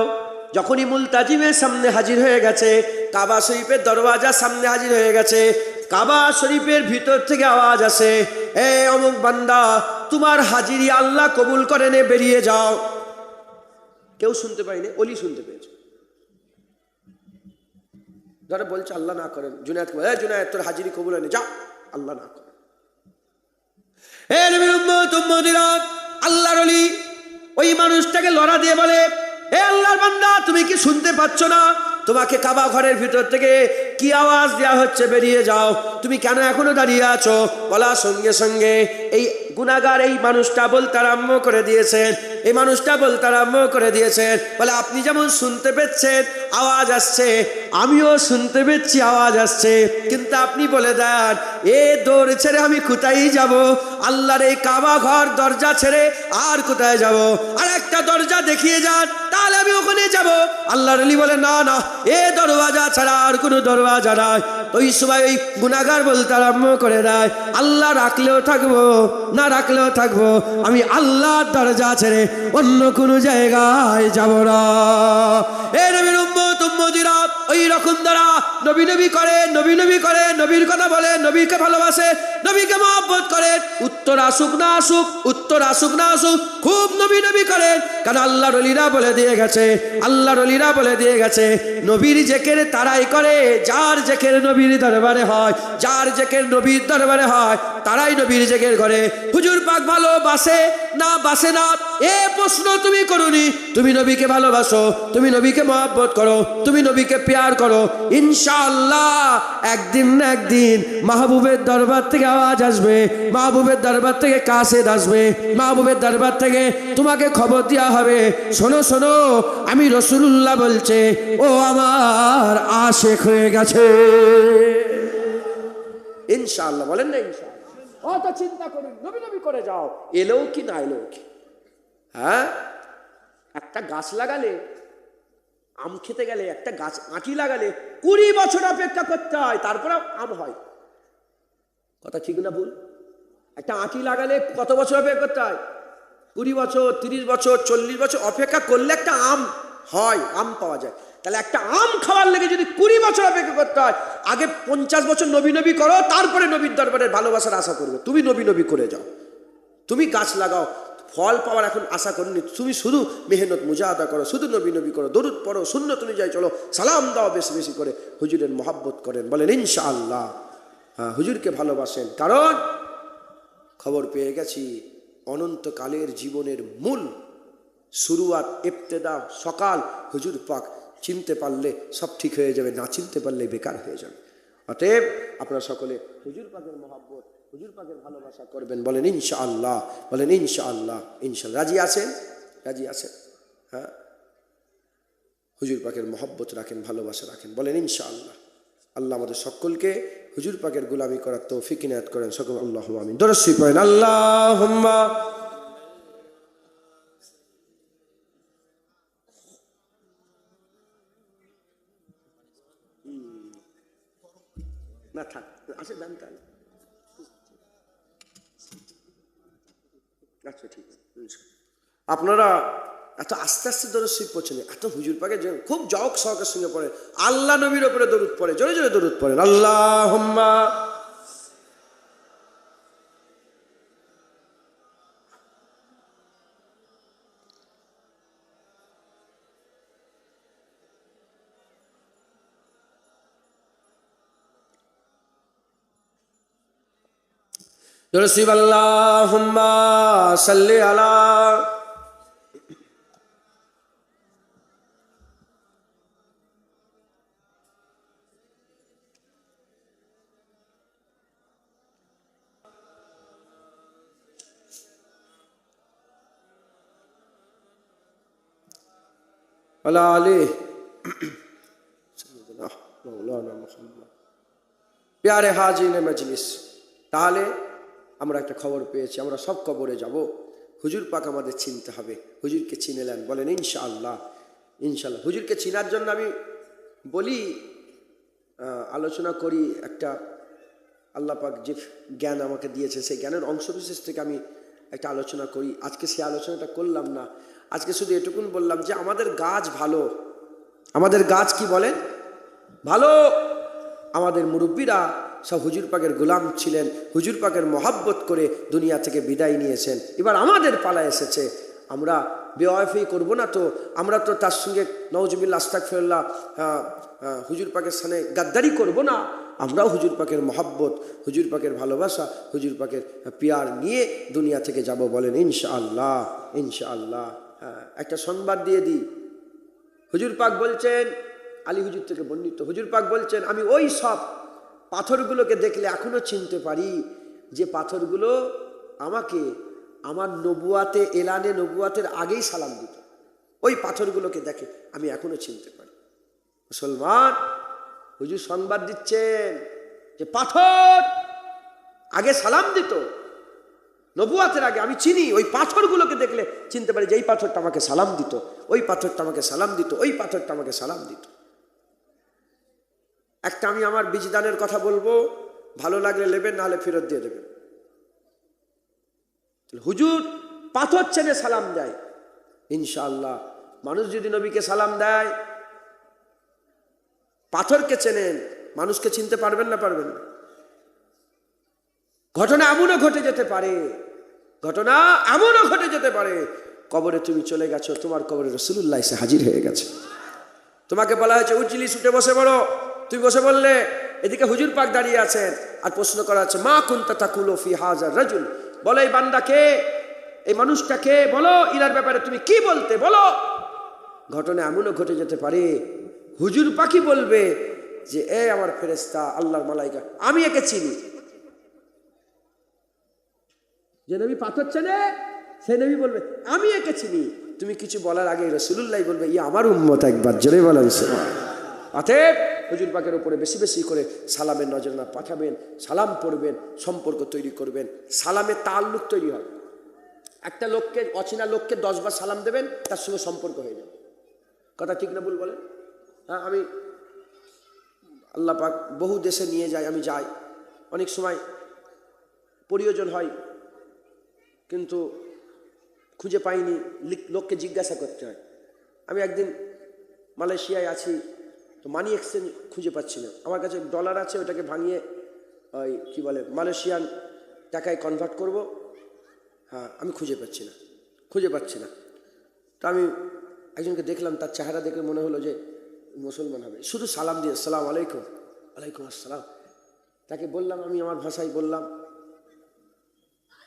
যখনই মুলতাজিমের সামনে হাজির হয়ে গেছে, কাবা শরীফের দরওয়াজার সামনে হাজির হয়ে গেছে, কাবা শরীফের ভিতর থেকে আওয়াজ আসে, এ অমুক বান্দা, তোমার হাজিরি আল্লাহ কবুল করে নে, বেরিয়ে যাও। কেউ শুনতে পায়নি, অলি শুনতে পেয়েছে। যারা বলছে আল্লাহ না করেন, জুনায়েদ জুনায়েদ তোর হাজিরি কবুল হয় না, যা, আল্লাহ না করেন। হে নবীর উম্মত উম্মতিরা, আল্লাহর ওলি ওই মানুষটাকে লড়া দিয়ে বলে, হে আল্লাহর বান্দা, তুমি কি শুনতে পাচ্ছ না? তোমাকে কাবা ঘরের ভিতর থেকে কি আওয়াজ দেওয়া হচ্ছে, বেরিয়ে যাও। তুমি কেন এখনো দাঁড়িয়ে আছো? বলার সঙ্গে সঙ্গে এই গুনাহগার এই মানুষটা বলতে আরম্ভ করে দিয়েছেন, এই মানুষটা বলতে আরম্ভ করে দিয়েছেন, বলে আপনি যেমন শুনতে পেচ্ছেন আওয়াজ আসছে, আমিও শুনতে পেচ্ছি আওয়াজ আসছে, কিন্তু আপনি বলে দেন এ দৌড় ছেড়ে আমি কোথায় যাব? আল্লাহর এই কাবা ঘর দরজা ছেড়ে আর কোথায় যাব? আর একটা দরজা দেখিয়ে যান, তাহলে আমি ওখানে যাব। আল্লাহর ওলি বলে না না, এ দরওয়াজা ছাড়া আর কোনো দরওয়াজা নাই। ওই সময় ওই গুনাহগার বলতে আরম্ভ করে দেয়, আল্লাহ রাখলেও থাকবো, না রাখলেও থাকবো, আমি আল্লাহর দরজা ছেড়ে অন্য কোনো জায়গায় যাব না। এ নবীর উম্মত উম্মতিরা, ওই রকম দ্বারা নবী নবী করে, নবী নবী করে, নবীর কথা বলে, নবীকে ভালোবাসে, নবীকে মহব্বত করে, উত্তর আসুক না আসুক, উত্তর আসুক না আসুক, খুব নবী নবী করেন। কারণ আল্লাহর ওলিরা বলে দিয়ে গেছে, আল্লাহর ওলিরা বলে দিয়ে গেছে, নবীর জেকের তারাই করে যার জেকের নবীর দরবারে হয়, যার জেকের নবীর দরবারে হয় তারাই নবীর জেকের করে। হুজুর পাক ভালোবাসে না বাসে না এ প্রশ্ন তুমি করুনি, তুমি নবীকে ভালোবাসো, তুমি নবীকে মহব্বত করো, তুমি নবীকে প্যার করো, ইনশাআল্লাহ একদিন না একদিন মাহবুবের দরবার থেকে আওয়াজ আসবে, মাহবুবের দরবার থেকে কাসেদ আসবে, মাহবুবের দরবার থেকে তোমাকে খবর দেওয়া হবে, শোনো শোনো, আমি রাসূলুল্লাহ বলছে, ও আমার আশিক হয়ে গেছে। ইনশাআল্লাহ বলেন না? ইনশাআল্লাহ। অত চিন্তা করুন, নবী নবী করে যাও, এলেও কি না এলেও কি। হ্যাঁ, একটা গাছ লাগালে, আম খেতে গেলে একটা গাছ আঁটি লাগালে 20 বছর অপেক্ষা করতে হয়, তারপরে আম হয়। কথা ঠিক না ভুল? একটা আঁটি লাগালে কত বছর অপেক্ষা করতে হয়? 20 বছর, 30 বছর, 40 বছর অপেক্ষা করলে একটা আম হয়, আম পাওয়া যায়। তাহলে একটা আম খাওয়ার লেগে যদি 20 বছর অপেক্ষা করতে হয়, আগে 50 বছর নবী নবী করো, তারপরে নবীর দরবারে ভালোবাসার আশা করবে। তুমি নবী নবী করে যাও, তুমি গাছ লাগাও, ফল পাওয়ার এখন আশা করিনি, তুমি শুধু মেহনত মুজাহাদা করো, শুধু নবী নবী করো, দরুদ পড়ো, সুন্নত অনুযায়ী চলো, সালাম দাও বেশি বেশি করে, হুজুরের মহব্বত করেন, বলেন ইনশাআল্লাহ। হ্যাঁ, হুজুরকে ভালোবাসেন, কারণ খবর পেয়ে গেছি অনন্তকালের জীবনের মূল শুরুয়াত, ইবতেদা, সকাল হুজুর পাক। চিনতে পারলে সব ঠিক হয়ে যাবে, না চিনতে পারলে বেকার হয়ে যাবে। অতএব আপনারা সকলে হুজুর পাকের মহব্বত, হুজুর পাকের ভালোবাসা করবেন, বলেন ইনশাআল্লাহ, বলেন ইনশাআল্লাহ। ইনশাআল্লাহ রাজি আছেন? রাজি আছেন? হ্যাঁ, হুজুর পাকের মহব্বত রাখেন, ভালোবাসা রাখেন, বলেন ইনশাআল্লাহ। আল্লাহ আমাদের সকলকে হুজুর পাকের গোলামি করার তৌফিক ইনায়াত করেন সকল। আল্লাহুম্মা আমিন। দরুদ শরীফ পড়েন। আল্লাহুম্মা না থাক, আসে দান তাহলে। আচ্ছা ঠিক আছে। আপনারা এত আস্তে আস্তে দরুদ শরীফ পড়ছেন, এত হুজুর পাকে খুব জওক শখের সঙ্গে পড়ে, আল্লাহ নবীর ওপরে দরুদ পড়ে, জোরে জোরে দরুদ পড়েন। আল্লাহুম্মা দরুদ শরীফ। আল্লাহুম্মা সাল্লি আলা আলা আলি সাইয়্যিদিনা মাওলানা মুহাম্মদ। প্যারে হাজিরিন মজলিস, তাহলে আমরা একটা খবর পেয়েছি, আমরা সব কবরে যাব, হুজুর পাক আমাদের চিনতে হবে। হুজুরকে চিনেলেন, বলেন ইনশাআল্লাহ। ইনশাআল্লাহ হুজুরকে চিনার জন্য আমি বলি, আলোচনা করি, একটা আল্লাহ পাক যে জ্ঞান আমাকে দিয়েছে সেই জ্ঞানের অংশবিশেষ থেকে আমি একটা আলোচনা করি। আজকে সেই আলোচনাটা করলাম না, আজকে শুধু এটুকুন বললাম যে আমাদের গাছ ভালো, আমাদের গাছ কি বলেন ভালো। আমাদের মুরব্বীরা সব হুজুর পাকের গোলাম ছিলেন, হুজুর পাকের মহাব্বত করে দুনিয়া থেকে বিদায় নিয়েছেন। এবার আমাদের পালা এসেছে, আমরা বেওয়াফি করব না তো, আমরা তো তার সঙ্গে নওজুবিল্লাহ আস্তাগফিরুল্লাহ হুজুর পাকের সামনে গাদ্দারি করব না। আমরাও হুজুর পাকের মহাব্বত, হুজুর পাকের ভালোবাসা, হুজুর পাকের পিয়ার নিয়ে দুনিয়া থেকে যাব, বলেন ইনশাআল্লাহ। ইনশাআল্লাহ। একটা সংবাদ দিয়ে দিই, হুজুর পাক বলছেন, আলী হুজুর থেকে বর্ণিত, হুজুর পাক বলছেন, আমি ওই সব পাথরগুলোকে দেখলে এখনো চিনতে পারি যে পাথরগুলো আমাকে আমার নবুয়াতে, এলানে নবুয়াতের আগেই সালাম দিত। ওই পাথরগুলোকে দেখে আমি এখনো চিনতে পারি। মুসলমান, হুজুর সংবাদ দিচ্ছেন যে পাথর আগে সালাম দিত নবুয়াতের আগে, আমি চিনি। ওই পাথরগুলোকে দেখলে চিনতে পারি যে এই পাথরটা আমাকে সালাম দিত, ওই পাথরটা আমাকে সালাম দিত, ওই পাথরটা আমাকে সালাম দিত। একটা আমি আমার বীজদানের কথা বলবো, ভালো লাগলে নেবেন, নাহলে ফেরত দিয়ে দেবেন। হুজুর পাথর চেনে সালাম দেয়। ইনশাআল্লাহ মানুষ যদি নবীকে সালাম দেয়, পাথরকে চেনেন, মানুষকে চিনতে পারবেন না? পারবেন না। ঘটনা এমনও ঘটে যেতে পারে, ঘটনা এমনও ঘটে যেতে পারে, কবরে তুমি চলে গেছো, তোমার কবরে রাসূলুল্লাহ এসে হাজির হয়ে গেছে। তোমাকে বলা হয়েছে উজলিস, উঠে বসে পড়ো, তুমি বসে বললে, এদিকে হুজুর পাক দাঁড়িয়ে আছেন, আর প্রশ্ন করা হচ্ছে মা কুনতা তাকুলু ফি হাযার রাজুল, বলো এই বান্দাকে, এই মানুষটাকে বলো, ইনার ব্যাপারে তুমি কি বলতে, বলো। ঘটনা এমনও ঘটে যেতে পারে, হুজুর পাকই বলবে যে এ আমার ফেরেশতা, আল্লাহর মালাইকা, আমি একে চিনি। যে নবী পাথর চেনে, সে নবী বলবে আমি একে চিনি। তুমি কিছু বলার আগে রাসূলুল্লাহ বলবে ই আমার উম্মত, একবার জোরে বলেন সুবহানাল্লাহ। অতএব হুজুর পাকের উপরে বেশি বেশি করে সালামের নজরানা পাঠাবেন, সালাম পড়বেন, সম্পর্ক তৈরি করবেন। সালামে তাল্লুক তৈরি হয়। একটা লোককে, অচেনা লোককে 10 বার সালাম দেবেন, তার সঙ্গে সম্পর্ক হয়ে যাবে। কথা ঠিক না ভুল বলেন? হ্যাঁ, আমি আল্লাহ পাক বহু দেশে নিয়ে যাই, আমি যাই, অনেক সময় প্রয়োজন হয় কিন্তু খুঁজে পাইনি, লোককে জিজ্ঞাসা করতে হয়। আমি একদিন মালয়েশিয়ায় আছি, তো মানি এক্সচেঞ্জ খুঁজে পাচ্ছি না। আমার কাছে ডলার আছে, ওটাকে ভাঙিয়ে ওই কী বলে মালয়েশিয়ান টাকায় কনভার্ট করব, হ্যাঁ আমি খুঁজে পাচ্ছি না। তো আমি একজনকে দেখলাম, তার চেহারা দেখে মনে হলো যে মুসলমান হবে। শুধু সালাম দিয়ে আসসালামু আলাইকুম, ওয়ালাইকুম আসসালাম, তাকে বললাম, আমি আমার ভাষায় বললাম,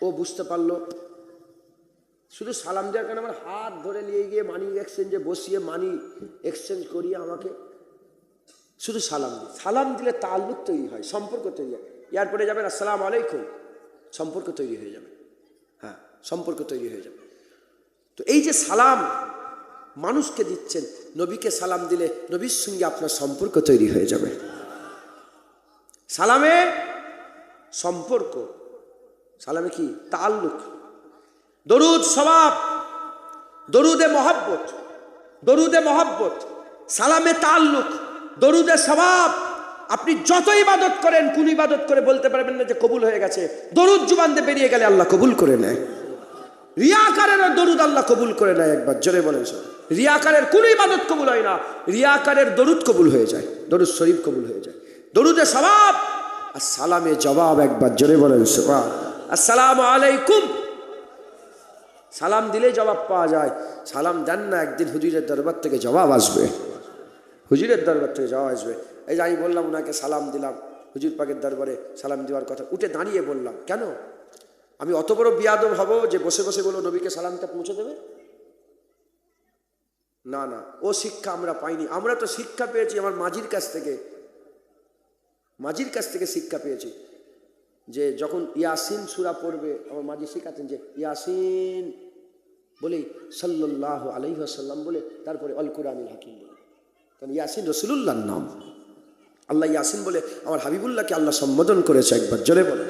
ও বুঝতে পারলো। শুধু সালাম দেওয়ার কারণে আমার হাত ধরে নিয়ে গিয়ে মানি এক্সচেঞ্জে বসিয়ে মানি এক্সচেঞ্জ করিয়ে আমাকে শুধু সালাম দিলে তাল্লুক তৈরি হয়, সম্পর্ক তৈরি হয়। এরপরে যাবেন আসসালামু আলাইকুম, সম্পর্ক তৈরি হয়ে যাবে। হ্যাঁ, সম্পর্ক তৈরি হয়ে যাবে। তো এই যে সালাম মানুষকে দিচ্ছেন, নবীকে সালাম দিলে নবীর সঙ্গে আপনার সম্পর্ক তৈরি হয়ে যাবে। সালামে সম্পর্ক, সালামে কি তাল্লুক। দরুদ স্বভাব, দরুদে মহব্বত, সালামে তাল্লুক, দরুদে স্বভাব। আপনি যত ইবাদত করেন, কোন ইবাদত করে বলতে পারবেন না যে কবুল হয়ে গেছে। দরুদ জুবান দিয়ে বেরিয়ে গেলে আল্লাহ কবুল করে নেয়। রিয়াকারেরও দরুদ আল্লাহ কবুল করে নেয়, একবার জোরে বলেন সব। রিয়াকারের কোনো ইবাদত কবুল হয় না, রিয়াকারের দরুদ কবুল হয়ে যায়, দরুদ শরীফ কবুল হয়ে যায়। দরুদে স্বভাব আর সালামে জবাব, একবার জোরে বলেন সুবহানাল্লাহ। আসসালামু আলাইকুম, সালাম দিলেই জবাব পাওয়া যায়। সালাম দেন না, একদিন হুজুরের দরবার থেকে জবাব আসবে, হুজুরের দরবার থেকে জবাব আসবে। এই যে আমি বললাম ওনাকে সালাম দিলাম, হুজুর পাকের দরবারে সালাম দেওয়ার কথা উঠে দাঁড়িয়ে বললাম, কেন আমি অত বড় বিয়াদব হব যে বসে বসে বলো নবীকে সালামটা পৌঁছে দেবে? না না, ও শিক্ষা আমরা পাইনি। আমরা তো শিক্ষা পেয়েছি আমার মাঝির কাছ থেকে শিক্ষা পেয়েছি যে যখন ইয়াসিন সূরা পড়বে, আমার মাঝি শিখাতেন যে ইয়াসিন বলে সাল্লাল্লাহু আলাইহি ওয়াসাল্লাম বলে তারপরে আল কুরআনুল হাকিম বলে, কারণ ইয়াসিন রাসূলুল্লাহর নাম। আল্লাহ ইয়াসিন বলে আমার হাবিবুল্লাহকে আল্লাহ সম্বোধন করেছে, একবার জোরে বলে।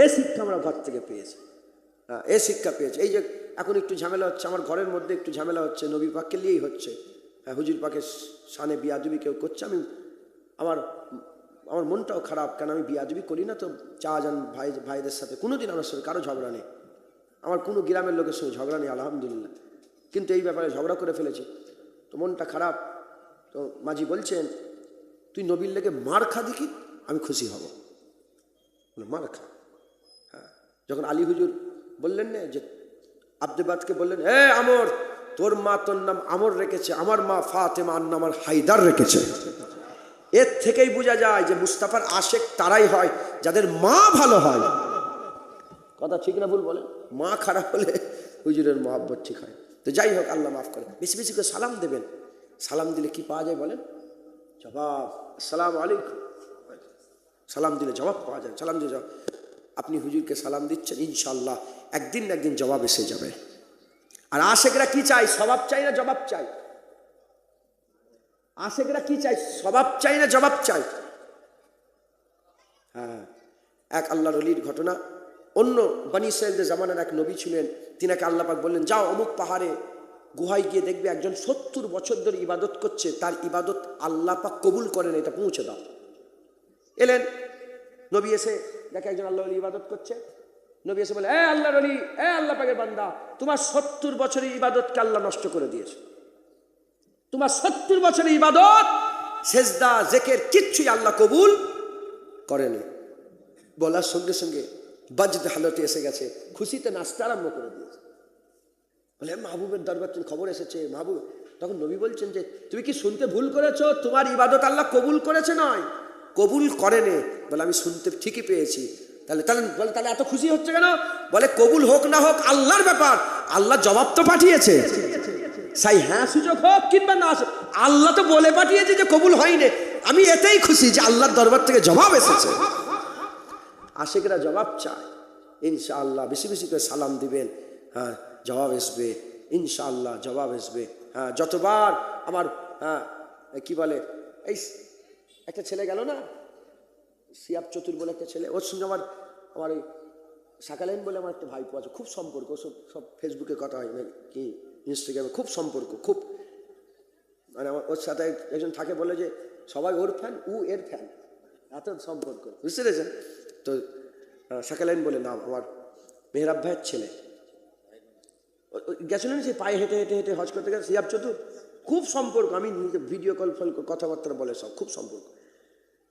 এই শিক্ষা আমরা ঘর থেকে পেয়েছি। হ্যাঁ, এই শিক্ষা পেয়েছি। এই যে এখন একটু ঝামেলা হচ্ছে, আমার ঘরের মধ্যে একটু ঝামেলা হচ্ছে, নবী পাককে নিয়েই হচ্ছে। হ্যাঁ, হুজুর পাকের শানে বিয়াদবি কেউ করছে, আমার মনটাও খারাপ, কারণ আমি বিয়াদবি করি না তো। চা যান ভাইদের সাথে কোনোদিন আমার সঙ্গে কারো ঝগড়া নেই, আমার কোনো গ্রামের লোকের সঙ্গে ঝগড়া নেই আলহামদুলিল্লাহ। কিন্তু এই ব্যাপারে ঝগড়া করে ফেলেছি, তো মনটা খারাপ। তো মাঝি বলছেন তুই নবীর লেগে মার খা দেখি, আমি খুশি হব। বলে মার খা। হ্যাঁ, যখন আলী হুজুর বললেন না যে আব্দুবাদকে বললেন, আমর, তোর মা তোর নাম আমর রেখেছে, আমার মা ফাতেমার নাম আমার হায়দার রেখেছে। এর থেকেই বোঝা যায় যে মুস্তাফার আশেক তারাই হয় যাদের মা ভালো হয়। কথা ঠিক না ভুল বলেন? মা খারাপ হলে হুজুরের মহব্বত ঠিক হয়। তো যাই হোক, আল্লাহ মাফ করে। বেশি বেশি করে সালাম দেবেন। সালাম দিলে কি পাওয়া যায় বলেন? জবাব। আসসালামু আলাইকুম। সালাম দিলে জবাব পাওয়া যায়। সালাম দিয়ে জবাব। আপনি হুজুরকে সালাম দিচ্ছেন, ইনশাআল্লাহ একদিন না একদিন জবাব এসে যাবে। আর আশেকরা কি চাই? স্বভাব চাই না জবাব চাই? আশেকরা কি চাই? স্বভাব চাই না জবাব চাই? হ্যাঁ, এক আল্লাহর ওলির ঘটনা। অন্য বনী ইসরাঈলদের জামানার এক নবী ছিলেন, তিনাকে আল্লাহ পাক বললেন, যাও অমুক পাহাড়ে গুহায় গিয়ে দেখবে একজন 70 বছর ধরে ইবাদত করছে, তার ইবাদত আল্লাহ পাক কবুল করেন, এটা পৌঁছে দাও। এলেন, নবী এসে দেখে একজন আল্লাহ ওলি ইবাদত করছে। নবী এসে বলে, আল্লাহর ওলি, আল্লাহ পাকের বান্দা, তোমার 70 বছরের ইবাদতকে আল্লাহ নষ্ট করে দিয়েছে। তোমার 70 বছরের ইবাদত, সেজদা, জিকির কিচ্ছুই আল্লাহ কবুল করেনি। বলার সঙ্গে সঙ্গে বাজদ হালতে এসে গেছে, খুশিতে নাচতে আরম্ভ করে দিয়েছে। বলে, মাহবুবের দরবার থেকে খবর এসেছে, মাহবুব। তখন নবী বলছেন যে তুমি কি শুনতে ভুল করেছো? তোমার ইবাদত আল্লাহ কবুল করেছে নয়, কবুল করেনি। বলে, আমি শুনতে ঠিকই পেয়েছি। তাহলে এত খুশি হচ্ছে কেন? বলে, কবুল হোক না হোক আল্লাহর ব্যাপার, আল্লাহ জবাব তো পাঠিয়েছে। সাই হ্যাঁ সুযোগ হোক কিংবা না, আল্লাহ তো বলে পাঠিয়েছে যে কবুল হয়নি। আমি এতেই খুশি যে আল্লাহর দরবার থেকে জবাব এসেছে। আশেকরা জবাব চায়, ইনশাআল্লাহ বেশি বেশি করে সালাম দিবেন। হ্যাঁ, জবাব আসবে, ইনশাআল্লাহ জবাব আসবে। হ্যাঁ, যতবার আমার কি বলে, এই একটা ছেলে গেল না, সিয়াব চতুর বলে একটা ছেলে, ওর সঙ্গে আমার ওই সাকালাইন বলে আমার একটা ভাইপো আছে, খুব সম্পর্ক। সব ফেসবুকে কথা হয় না কি ইনস্টাগ্রামে, খুব সম্পর্ক, খুব মানে আমার ওর সাথে একজন থাকে, বলে যে সবাই ওর ফ্যান, ও এর ফ্যান, এত সম্পর্ক, বুঝতে পেরেছেন? তো সাকালাইন বলে নাম, আমার মেহরাব ভাইয়ের ছেলে গেছিলেন, সে পায়ে হেঁটে হেঁটে হেঁটে হজ করতে গেছে। সিয়াব চতুর খুব সম্পর্ক, আমি ভিডিও কল ফল কথাবার্তা বলে, সব খুব সম্পর্ক।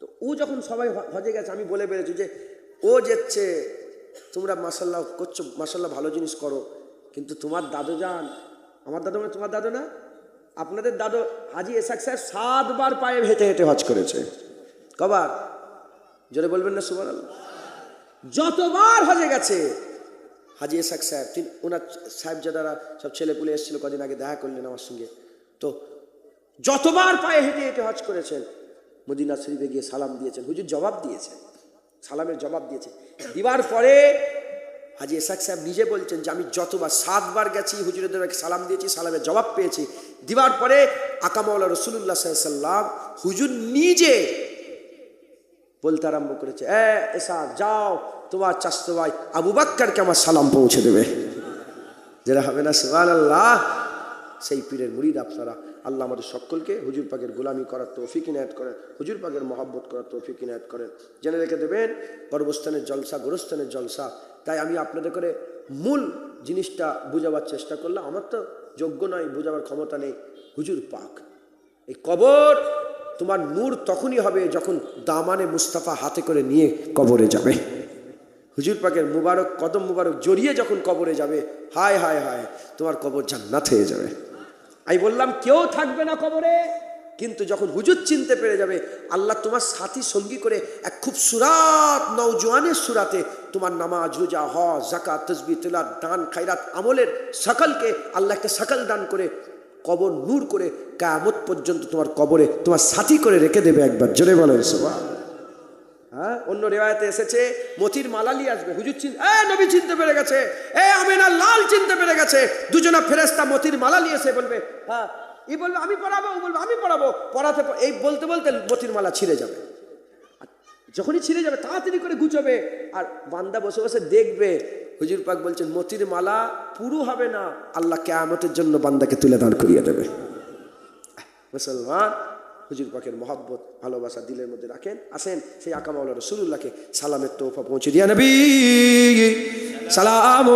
তো ও যখন সবাই হজে গেছে, আমি বলে বেড়েছি যে ও যেচ্ছে, তোমরা মাশাল্লাহ করছো, মাশাল্লাহ ভালো জিনিস করো, কিন্তু তোমার দাদু যান, আমার দাদু মানে তোমার দাদু না, আপনাদের দাদু হাজি এসাক সাহেব 7 বার পায়ে হেঁটে হেঁটে হজ করেছে। কবার? জোরে বলবেন না সুবহানাল্লাহ? যতবার হজে গেছে হাজি এসাক সাহেব, ওনার সাহেবজাদারা সব ছেলেপুলে এসেছিল, কদিন আগে দেখা করলেন আমার সঙ্গে। তো যতবার পায়ে হেঁটে হেঁটে হজ করেছেন, মদিনা শরীফে গিয়ে সালাম দিয়েছেন, হুজুর জবাব দিয়েছেন, সালামের জবাব দিয়েছে। দিবার পরে হাজি এসাক সাহেব নিজে বলছেন যে আমি যতবার 7 বার গেছি, হুজুরের দরবারে সালাম দিয়েছি, সালামের জবাব পেয়েছি। দিবার পরে আকা মাওলা রাসূলুল্লাহ সাল্লাল্লাহু আলাইহি ওয়াসাল্লাম হুজুর নিজে বলতে আরম্ভ করেছে, এসাক যাও, তোমার চাচতো ভাই আবু বকরকে আমার সালাম পৌঁছে দেবে। যারা হবে না সুবহানাল্লাহ, সেই পীরের মুরিদ আপনারা। আল্লাহ আমাদের সকলকে হুজুর পাকের গোলামি করার তৌফিক ইনায়েত করেন, হুজুর পাকের মহব্বত করার তৌফিক ইনায়েত করেন। জেনে রেখে দেবেন, গর্ভস্থানের জলসা, গোরস্থানের জলসা। তাই আমি আপনাদের করে মূল জিনিসটা বোঝাবার চেষ্টা করলাম। আমার তো যোগ্য নয়, বোঝাবার ক্ষমতা নেই। হুজুর পাক, এই কবর তোমার নূর তখনই হবে যখন দামানে মুস্তাফা হাতে করে নিয়ে কবরে যাবে। হুজুর পাকের মুবারক কদম মুবারক জড়িয়ে যখন কবরে যাবে, হায় হায় হায়, তোমার কবর জান্নাত হয়ে যাবে। আমি বললাম কেউ থাকবে না কবরে, কিন্তু যখন হুজুর চিনতে পেরে যাবে, আল্লাহ তোমার সাথী সঙ্গী করে এক খুব সুরাত, নওজোয়ানের সুরাতে তোমার নামাজ, রোজা, হজ, যাকাত, তাসবিহ, তিলাওয়াত, দান, খায়রাত, আমলের সকলকে আল্লাহ একটা সকল দান করে কবর নূর করে কিয়ামত পর্যন্ত তোমার কবরে তোমার সাথী করে রেখে দেবে। একবার জোরে বলেন সুবহানাল্লাহ। হ্যাঁ, অন্য রিওয়ায়াতে এসেছে মতির মালালি আসবে, হুজুর নবী চিনতে পেরে গেছে, আমিনা লাল চিনতে পেরে গেছে। দুজনা ফেরেশতা মতির মালালি এসে বলবে, হ্যাঁ, ই বলবে আমি পড়াবো, ও বলবে আমি পড়াবো। পড়াতে এই বলতে বলতে মতির মালা ছিঁড়ে যাবে। যখনই ছিঁড়ে যাবে তাড়াতাড়ি করে গুছাবে, আর বান্দা বসে বসে দেখবে। হুজুর পাক বলছেন মতির মালা পুরো হবে না, আল্লাহ কিয়ামতের জন্য বান্দাকে তুলে দাঁড় করিয়ে দেবে। মুসলমান, হুজুর পাকের মহব্বত ভালোবাসা দিলের মধ্যে রাখেন। আসেন সেই আকা মাওলা রাসূলুল্লাহকে সালামের তোহফা পৌঁছে দিয়া নবী সালাম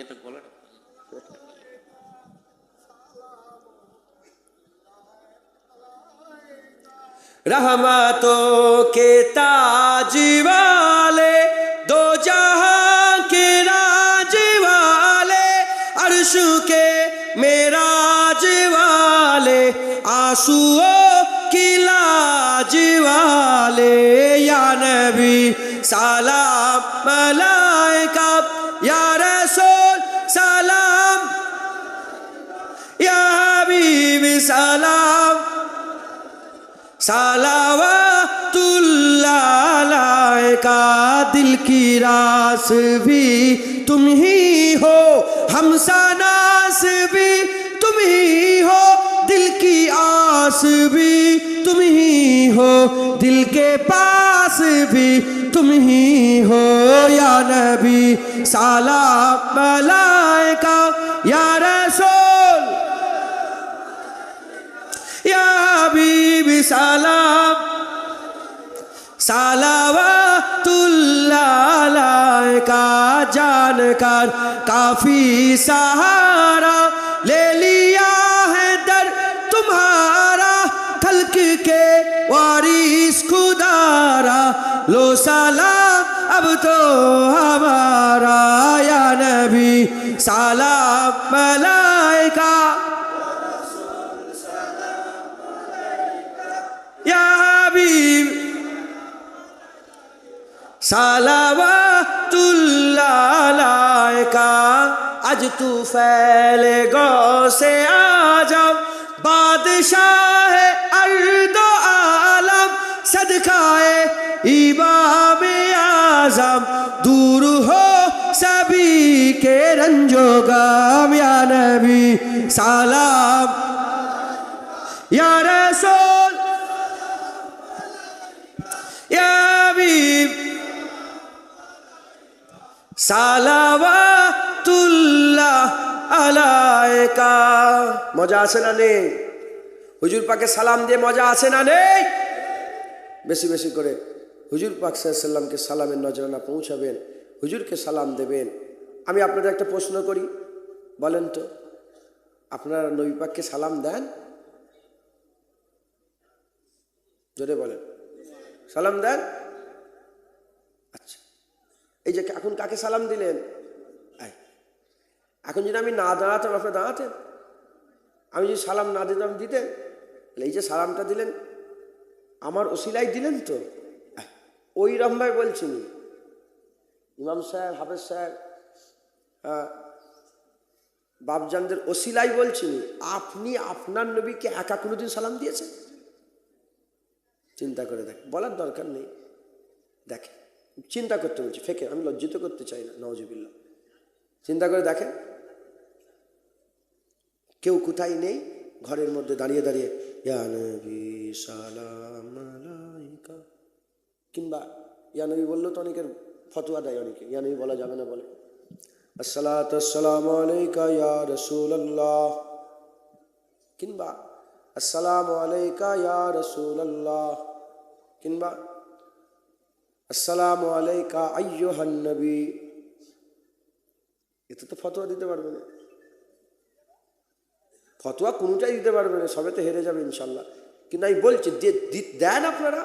এটা रहमतों के ताज वाले, दो जहां के राज वाले, अर्श के मेराज वाले, आंसुओं की लाज वाले, या नबी सलाम मलाइका, या रसूल सलाम, या हबीब सलाम, सलावतुल्लाह अलैका। दिल की रास भी तुम ही हो, हमसनास भी तुम ही हो, दिल की आस भी तुम ही हो, दिल के पास भी तुम ही हो, या नबी सलाम मलाइका, या रसूल या हबीब सलाम, सलावतुल्लाह अलैका। जानकर काफी सहारा ले लिया है दर तुम्हारा, खल्क के वारिस खुदारा, लो सलाम अब तो हमारा, या नबी सलाम मलाइका, या हबीब सलावतुल्लाह अलैका। आज तू फैले गौ से आजम, बादशाह अर्द आलम, सदकाए इमाम आजम, दूर हो सभी के रंजो गम, या नबी सलाम, या रसूल या हबीब सलावतुल्लाह अलैका। মজা আছে না নেই? হুজুর পাকে সালাম দিয়ে মজা আছে না নেই? বেশি বেশি করে হুজুর পাক সাল্লাল্লাহু আলাইহি সাল্লামকে সালামের নজরানা পৌঁছাবেন, হুজুরকে সালাম দেবেন। আমি আপনাদের একটা প্রশ্ন করি, বলেন তো আপনারা নবী পাককে সালাম দেন? জোরে বলেন, সালাম দেন? আচ্ছা, এই যে এখন কাকে সালাম দিলেন? এখন যদি আমি না দাঁড়াতাম আপনারা দাঁড়াতেন? আমি যদি সালাম না দিতাম দিতেন? এই যে সালামটা দিলেন আমার ওসিলাই দিলেন তো, ওই রকমভাবে বলছেন ইমাম সাহেব, হাফেজ সাহেব, বাপজানদের ওসিলাই বলছেন। আপনি আপনার নবীকে একা কোনোদিন সালাম দিয়েছেন? চিন্তা করে দেখ, বলার দরকার নেই, দেখে চিন্তা করতে বলছি, ফেকে, আমি লজ্জিত করতে চাই না, নওয়াজুবিল্লাহ। চিন্তা করে দেখেন, কেউ কোথায় নেই, ঘরের মধ্যে দাঁড়িয়ে দাঁড়িয়ে ইয়া নবী সালাম আলাইকা, কিংবা ইয়া নবী বললো তো অনেকের ফতোয়া দেয়, অনেকে ইয়া নবী বলা যাবে না বলে, আসসালাতু আসসালামু আলাইকা ইয়া রাসূলুল্লাহ, কিংবা আসসালামু আলাইকা ইয়া রাসূলুল্লাহ, কিংবা আসসালামু আলাইকা আইয়ুহান নবী। এতে তো ফতোয়া দিতে পারবে না, ফতোয়া কোনোটাই দিতে পারবে না, সবেতে হেরে যাবে ইনশাল্লাহ। কিন্তু আমি বলছি দেন আপনারা,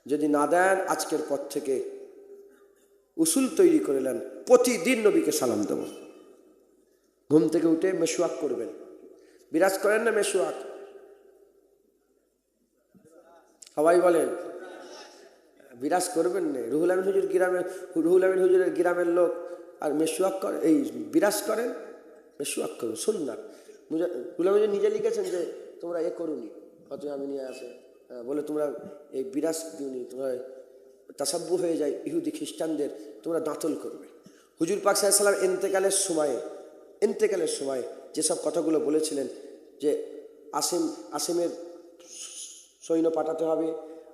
যদি না দেন আজকের পর থেকে উসুল তৈরি করে নেন, প্রতিদিন নবীকে সালাম দেব। ঘুম থেকে উঠে মেশওয়াক করবেন, বিরাজ করেন না মেশওয়াক? সবাই বলেন বিরাজ করবেন না। রুহুল আমিন হুজুরের গ্রামের লোক আর মেশওয়াক করে, এই বিরাজ করেন, মেশওয়াক করুন, সুন্নাত। রুহুল আমিন নিজে লিখেছেন যে তোমরা এ করুনি, ফতোয়া আমি নিয়ে আসে বলে তোমরা এই বিরাজ দিওনি, তোমরা তাসাব্বু হয়ে যায় ইহুদি খ্রিস্টানদের, তোমরা দাঁতল করবে। হুজুর পাক সাল্লাল্লাহু আলাইহি ওয়াসাল্লাম ইন্তেকালের সময় যেসব কথাগুলো বলেছিলেন, যে আসিমের সৈন্য পাঠাতে হবে,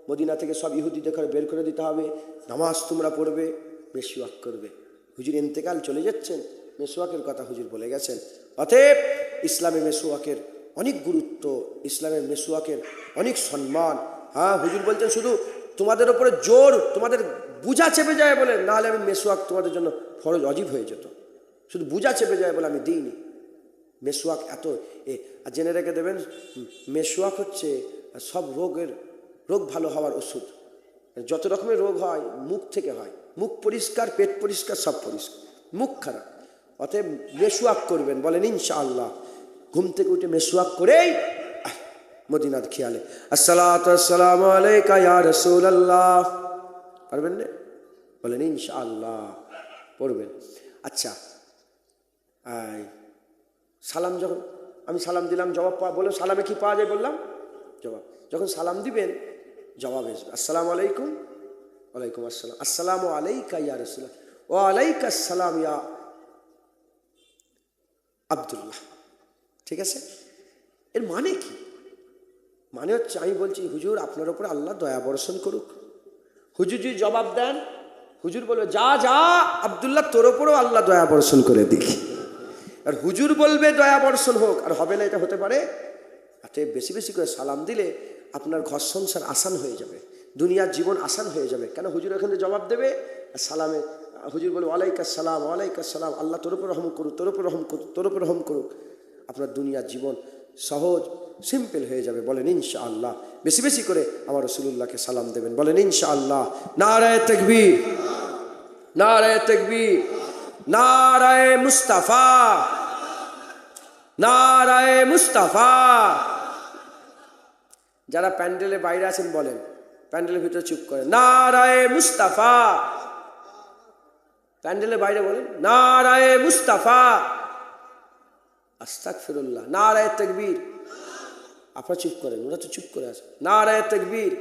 মদিনা থেকে সব ইহুদিদের ঘরে বের করে দিতে হবে, নামাজ তোমরা পড়বে, মেশওয়াক করবে। হুজুর ইন্তেকাল চলে যাচ্ছেন, মেশওয়াকের কথা হুজুর বলে গেছেন। অতএব ইসলামে মেশওয়াকের অনেক গুরুত্ব, ইসলামের মেশওয়াকের অনেক সম্মান। হ্যাঁ, হুজুর বলছেন শুধু তোমাদের ওপরে জোর, তোমাদের বুঝা চেপে যায় বলে, নাহলে আমি মেশওয়াক তোমাদের জন্য ফরজ অজীব হয়ে যেত। শুধু বুঝা চেপে যায় বলে আমি দিইনি। মেশওয়াক এত আর জেনে রেখে দেবেন, মেশওয়াক হচ্ছে সব রোগের রোগ ভালো হওয়ার ওষুধ। যত রকমের রোগ হয় মুখ থেকে হয়, মুখ পরিষ্কার, পেট পরিষ্কার, সব পরিষ্কার, মুখ খারাপ। অতএব মেসওয়াক করবেন, বলেন ইনশাআল্লাহ। ঘুম থেকে উঠে মেসওয়াক করেই মদিনার খেয়ালে আসসালাতু আসসালামু আলাইকা ইয়া রাসূলুল্লাহ পারবেন না? বলেন ইনশাআল্লাহ, পড়বেন। আচ্ছা, সালাম যখন আমি সালাম দিলাম, জবাব বলে সালামে কি পাওয়া যায় বললাম? জবাব। যখন সালাম দিবেন জবাব আসবে আসসালামু আলাইকুম, ওয়ালাইকুম আসসালাম, আসসালামু আলাইকা ইয়া রাসূলুল্লাহ, ওয়া আলাইকা আসসালাম ইয়া আব্দুল্লাহ। ঠিক আছে? এর মানে কি? মানে হচ্ছে আমি বলছি হুজুর আপনার উপরে আল্লাহ দয়া বর্ষণ করুক। হুজুর যদি জবাব দেন, হুজুর বলবে যা যা আব্দুল্লাহ তোর ওপরেও আল্লাহ দয়া বর্ষণ করে দিক। আর হুজুর বলবে দয়া বর্ষণ হোক, আর হবে না, এটা হতে পারে। অতএব বেশি বেশি করে সালাম দিলে আপনার ঘর সংসার আসান হয়ে যাবে, দুনিয়ার জীবন আসান হয়ে যাবে। কেন হুজুর এখানে জবাব দেবে, আর সালামে হুজুর বলবে ওয়ালাইকা আসসালাম, ওয়ালাইকা আসসালাম, আল্লাহ তোর উপর রহম করুক, তোর উপর রহম করুক, তোর উপর রহম করুক। আপনার দুনিয়ার জীবন সহজ সিম্পল হয়ে যাবে। বলেন ইনশাআল্লাহ। বেশি বেশি করে আমার রাসূলুল্লাহকে সালাম দেবেন, বলেন ইনশাআল্লাহ। নারায়ে তাকবীর, নারায়ে তাকবীর, নারায়ে মুস্তাফা, নারায়ে মুস্তাফা। যারা প্যান্ডেলের বাইরে আছেন বলেন, প্যান্ডেলের ভিতরে চুপ করেন, নারায়ে মুস্তাফা। প্যান্ডেলের বাইরে বলেন নারায়ে মুস্তাফা। আস্তাগফিরুল্লাহ, নারায়ে তাকবীর। আপনারা চুপ করেন, ওরা তো চুপ করে আছে। নারায়ে তাকবীর,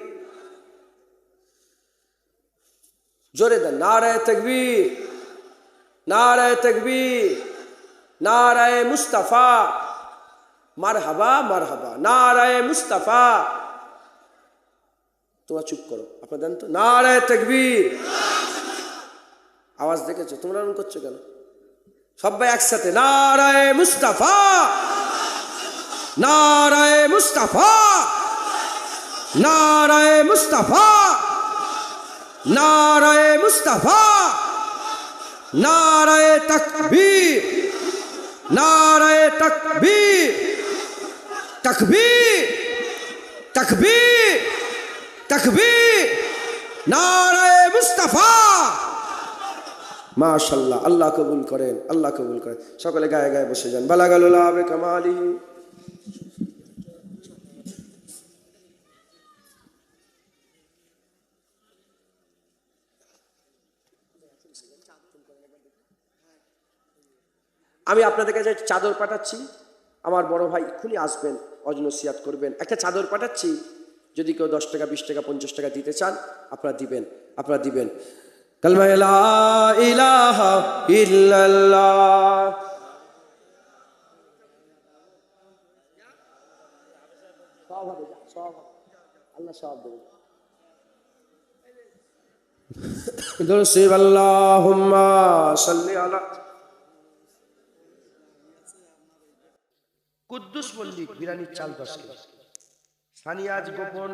জোরে দেন, নারায়ে তাকবীর, নারায়ে তাকবীর, নারায়ে মুস্তাফা, মারহাবা মারহাবা, নারায়ে মুস্তাফা। তোমরা চুপ করো, আপনারা দেন তো নারায়ে তাকবীর। আওয়াজ দেখেছো? তোমরা এরকম করছো কেন? সবাই একসাথে নারায়ে মুস্তাফা, নারায়ে মুস্তাফা, নারায়ে মুস্তাফা, নারায়ে মুস্তাফা, নারায়ে তাকবীর, নারায়ে তাকবীর, তাকবীর, তাকবীর, তাকবীর, নারায়ে মুস্তাফা। মাশাআল্লাহ, আল্লাহ কবুল করেন, আল্লাহ কবুল করেন। সকলে গায়ে গায়ে বসে যান। বালাগালুল্লাহ বিকামালি। আমি আপনাদের কাছে চাদর পাঠাচ্ছি, আমার বড় ভাই এক্ষুনি আসবেন, অজনসিয়াত করবেন। একটা চাদর পাঠাচ্ছি, যদি কেউ 10 টাকা 20 টাকা 50 টাকা দিতে চান আপনারা দিবেন, আপনারা দিবেন। কালমা লা ইলাহা ইল্লাল্লাহ। সব হবে, সব আল্লাহ সব দেবে। দরুদ আল্লাহুম্মা সাল্লি আলা কুদ্দুস মল্লিক, বিরানির চাল 10 কেজি, সানিয়াজ গোপন।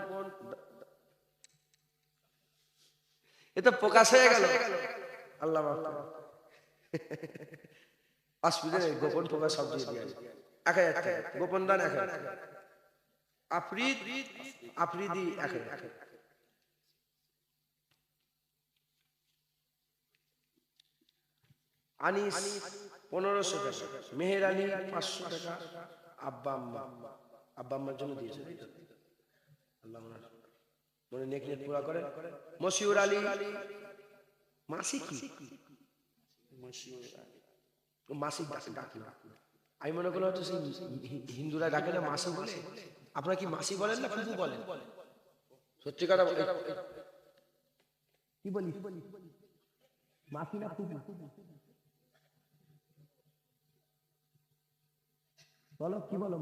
এটা প্রকাশ হয়ে গেল, আল্লাহ অসুবিধা নেই, গোপন প্রকাশ সব দিয়ে দিয়ে একাই একাই গোপন দান একাই, আফরিদ আফরিদি একাই। আনিস 1500 টাকা, মেহের আলী 500 টাকা, আব্বা আম্মা, আব্বা আম্মার জন্য দিয়েছে। আল্লাহ মনে নেক নেক পুরা করে। মশিউর আলী, মাসি কি মাসিক ডাকে, আমি মনে করলাম হয়তো সেই হিন্দুরা ডাকে না মাসি বলে। আপনারা কি মাসি বলেন না ফুফু বলেন? সত্যি কথা কি বলি, মাসি না ফুফু বলো, কি বলো?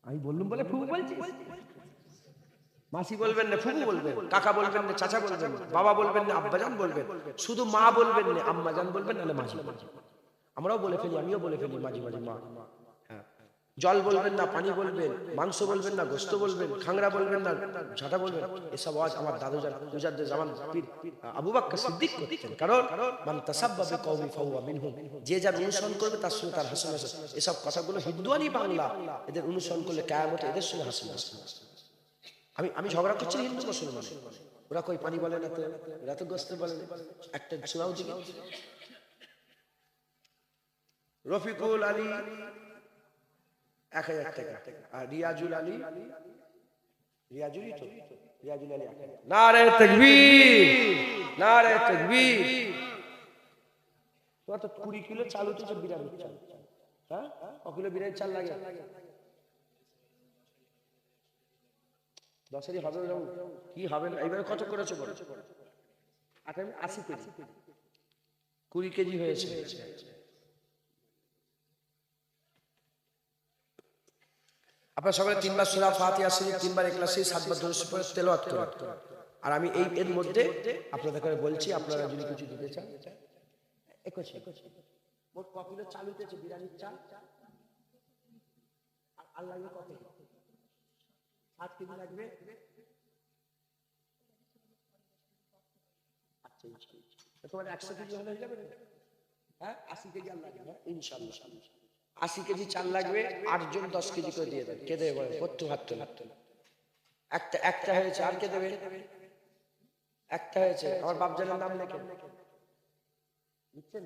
আমি বললুম বলে ফুফু বলছি। মাসি বলবেন না, ফুফু বলবেন, কাকা বলবেন না, চাচা বলবেন, বাবা বলবেন না, আব্বাজান বলবেন, শুধু মা বলবেন না, আম্মাজান বলবেন, নাহলে মাঝি। আমরাও বলে ফেলি, আমিও বলে ফেলি মাঝে মাঝে মা। হ্যাঁ, জল বলবেন না, পানি বলবেন, মাংস বলবেন না, গোস্ত বলবেন, খাংরা বলবেন না, ঝাঁটা বলবেন। এসব আওয়াজ আমার দাদুজান মুজাদ্দিদ জামান পীর আবু বকর সিদ্দিক করতেন। কারণ মান তাসাব্বা বিকওমি ফাহুয়া মিনহুম, যে যার অনুসরণ করবে তার সঙ্গে তার হাসন আছে। এসব কথাগুলো হিন্দুয়ানি বাংলা, এদের অনুসরণ করলে কিয়ামতে এদের সঙ্গে হাসন আছে। আমি ঝগড়া করছি হিন্দু মুসলমান, ওরা কই পানি বলে না, তো ওরা তো গোস্ত বলে না। একটা শোনাও দিকে। রফিকুল আলী 1000 টাকা, আর রিয়াজুল আলী, রিয়াজুলই তো, রিয়াজুল আলী 1000। নারে তাকবীর, নারে তাকবীর। তোমার তো 20 কিলো চাল উঠেছে বিরিয়ানির চাল, হ্যাঁ? ক কিলো বিরিয়ানির চাল লাগে? 10-এরই হবে না, কি হবে না? এইবারে কত করেছো বলো? 80 কেজি, 20 কেজি হয়েছে। আপনারা সবাই 3 বার সূরা ফাতিহা শরীফ, 3 বার ইখলাস শরীফ, 7 বার দরুদ শরীফ পড়ে তেলাওয়াত করুন। আর আমি এর মধ্যে আপনাদেরকে বলছি, আপনারা যদি কিছু দিতে চান, 21 মোট ক কিলো চাল উঠেছে বিরিয়ানির চাল? আর লাগবে কত? 7 কেজি লাগবে। আচ্ছা, তোমার 100 কেজি হলে হয়ে যাবে? হ্যাঁ, 80 কেজি আর লাগবে না ইনশাআল্লাহ। 80 কেজি চাল লাগবে, 8 জন 10 কেজি করে দিয়ে দেন। কে দেবে বলেন? প্রত্যেক হাত তোলা। একটা হয়েছে, আর কে দেবে? একটা হয়েছে, আমার বাপজানের নাম লেখেন। বুঝছেন?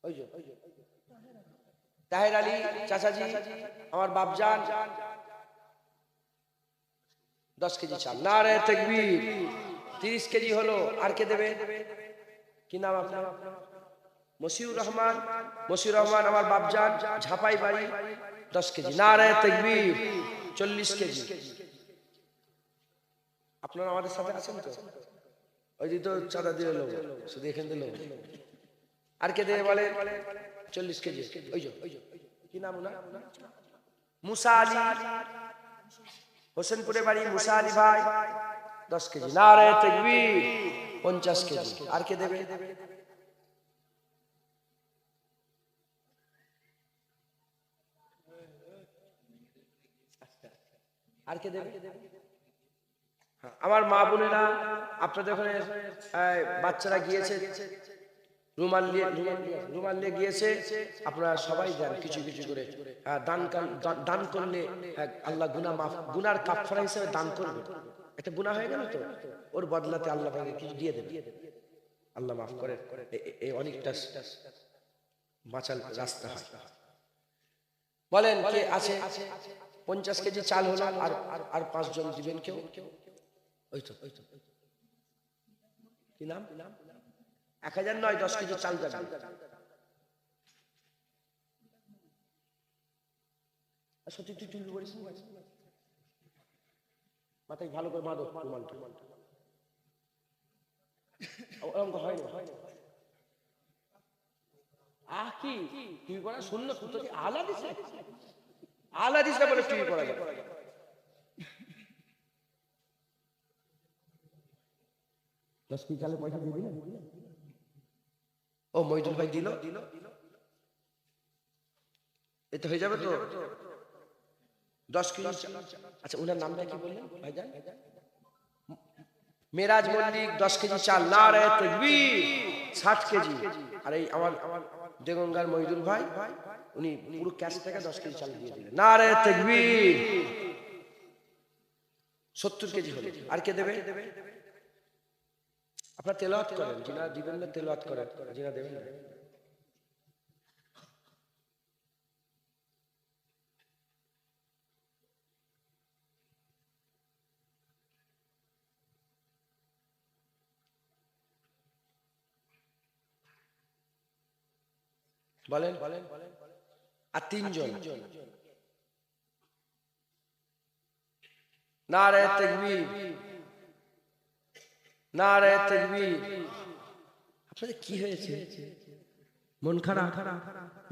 ওই যে তাহের আলী চাচাজি, আমার বাপজান, 10 কেজি চাল। নারে তাকবীর। 30 কেজি হলো, আর কে দেবে? কি নাম আপনার? মশিউর রহমান, মশিউর রহমান আমার বাপজান, ঝাপাই বাড়ি, 10 কেজি। নারে তাকবীর। 40 কেজি। আপনারা আমাদের সাথে আছেন তো? ওই দিন তো চাঁদা দিয়ে লোক, শুধু এখান থেকে লোক। আর কে দেবে বলে? 40 কেজি। ওই যে কি নাম ওনার? মুসা আলী, হোসেনপুরে বাড়ি, মুসা আলী ভাই, 10 কেজি। নারে তাকবীর। 50 কেজি। আর কে দেবে? আর কে দেবে? আমার মা বোনেরা, আপনাদের ওখানে বাচ্চারা গিয়েছে, রুমাল নিয়ে গিয়েছে, আপনারা সবাই দেন কিছু কিছু করে। দান করলে আল্লাহ গুনার কাফারা হিসেবে দান করবে। একটা গুনাহ হয়ে গেল তো, ওর বদলাতে আল্লাহ কিছু দিয়ে দেবে, আল্লাহ মাফ করে। এই অনেকটা বাঁচার রাস্তা হয়। বলেন কে আছে? 50 কেজি চাল হলো, আর 5 জন দিবেন কেউ? ওই তো কি নাম? 1000 নয়, 10 কেজি চাল যাবে। সত্যি তুই চুল করিস মাথায় ভালো করে বাঁধো রুমালটা। ওরকম হয় না। কি তুই করা শুনলো, তুই তো আলা দিস না বলে তুই করা যাবে। পয়সা দিয়ে দিলেন? ও মইদুল ভাই দিল, এতে হয়ে যাবে তো 10 কেজি। আচ্ছা, ওনার নামটা কি বললেন ভাইজান? মেরাজ মল্লিক, 10 কেজি চাল। নারে তাকবীর। 60 কেজি। আর এই আমার দেগঙ্গার মইদুল ভাই, উনি পুরো ক্যাশ টাকা 10 কেজি চাল দিয়ে দিলেন। নারে তাকবীর। 70 কেজি হলো। আর কে দেবে? আপনারা তেলাওয়াত করেন, যিনা দিবেন না তেলাওয়াত করেন, যিনা দেবেন না। বলেন। আর 3 জন। নারে তাকবীর, নারে তাকবীর। আপনাদের কি হয়েছে? মন খারাপ?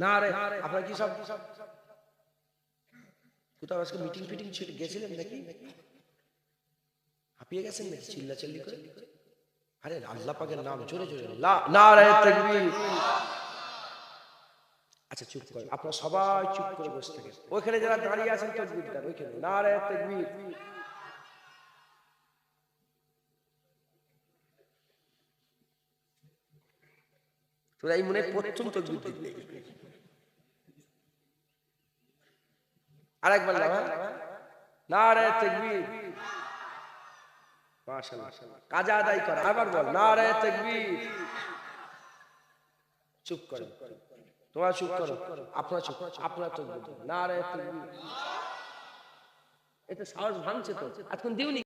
নারে, আপনারা কি সব কোথাও আজকে মিটিং ফিটিং গেছিলেন নাকি? হাঁপিয়ে গেছেন নাকি চিল্লাচিল্লি করে? আরে আল্লাহ পাকের নাম জোরে জোরে নারে তাকবীর। আচ্ছা চুপ করেন, আপনারা সবাই চুপ করে বসে থাকেন। ওইখানে যারা দাঁড়িয়ে আছেন তাকবীর দেন, ওইখানে নারে তাকবীর। তোরা এই মনে প্রথম তাকবীর দিবি। আরেকবার লাগা। নারে তাকবীর। মাশাআল্লাহ, কাজা আদায় কর, আবার বল নারে তাকবীর। চুপ করো, তোমরা চুপ করো, আপনারা চুপ, আপনারা তো নারে তাকবীর। এটা সাহস ভাঙছে তো, এখন দিউনি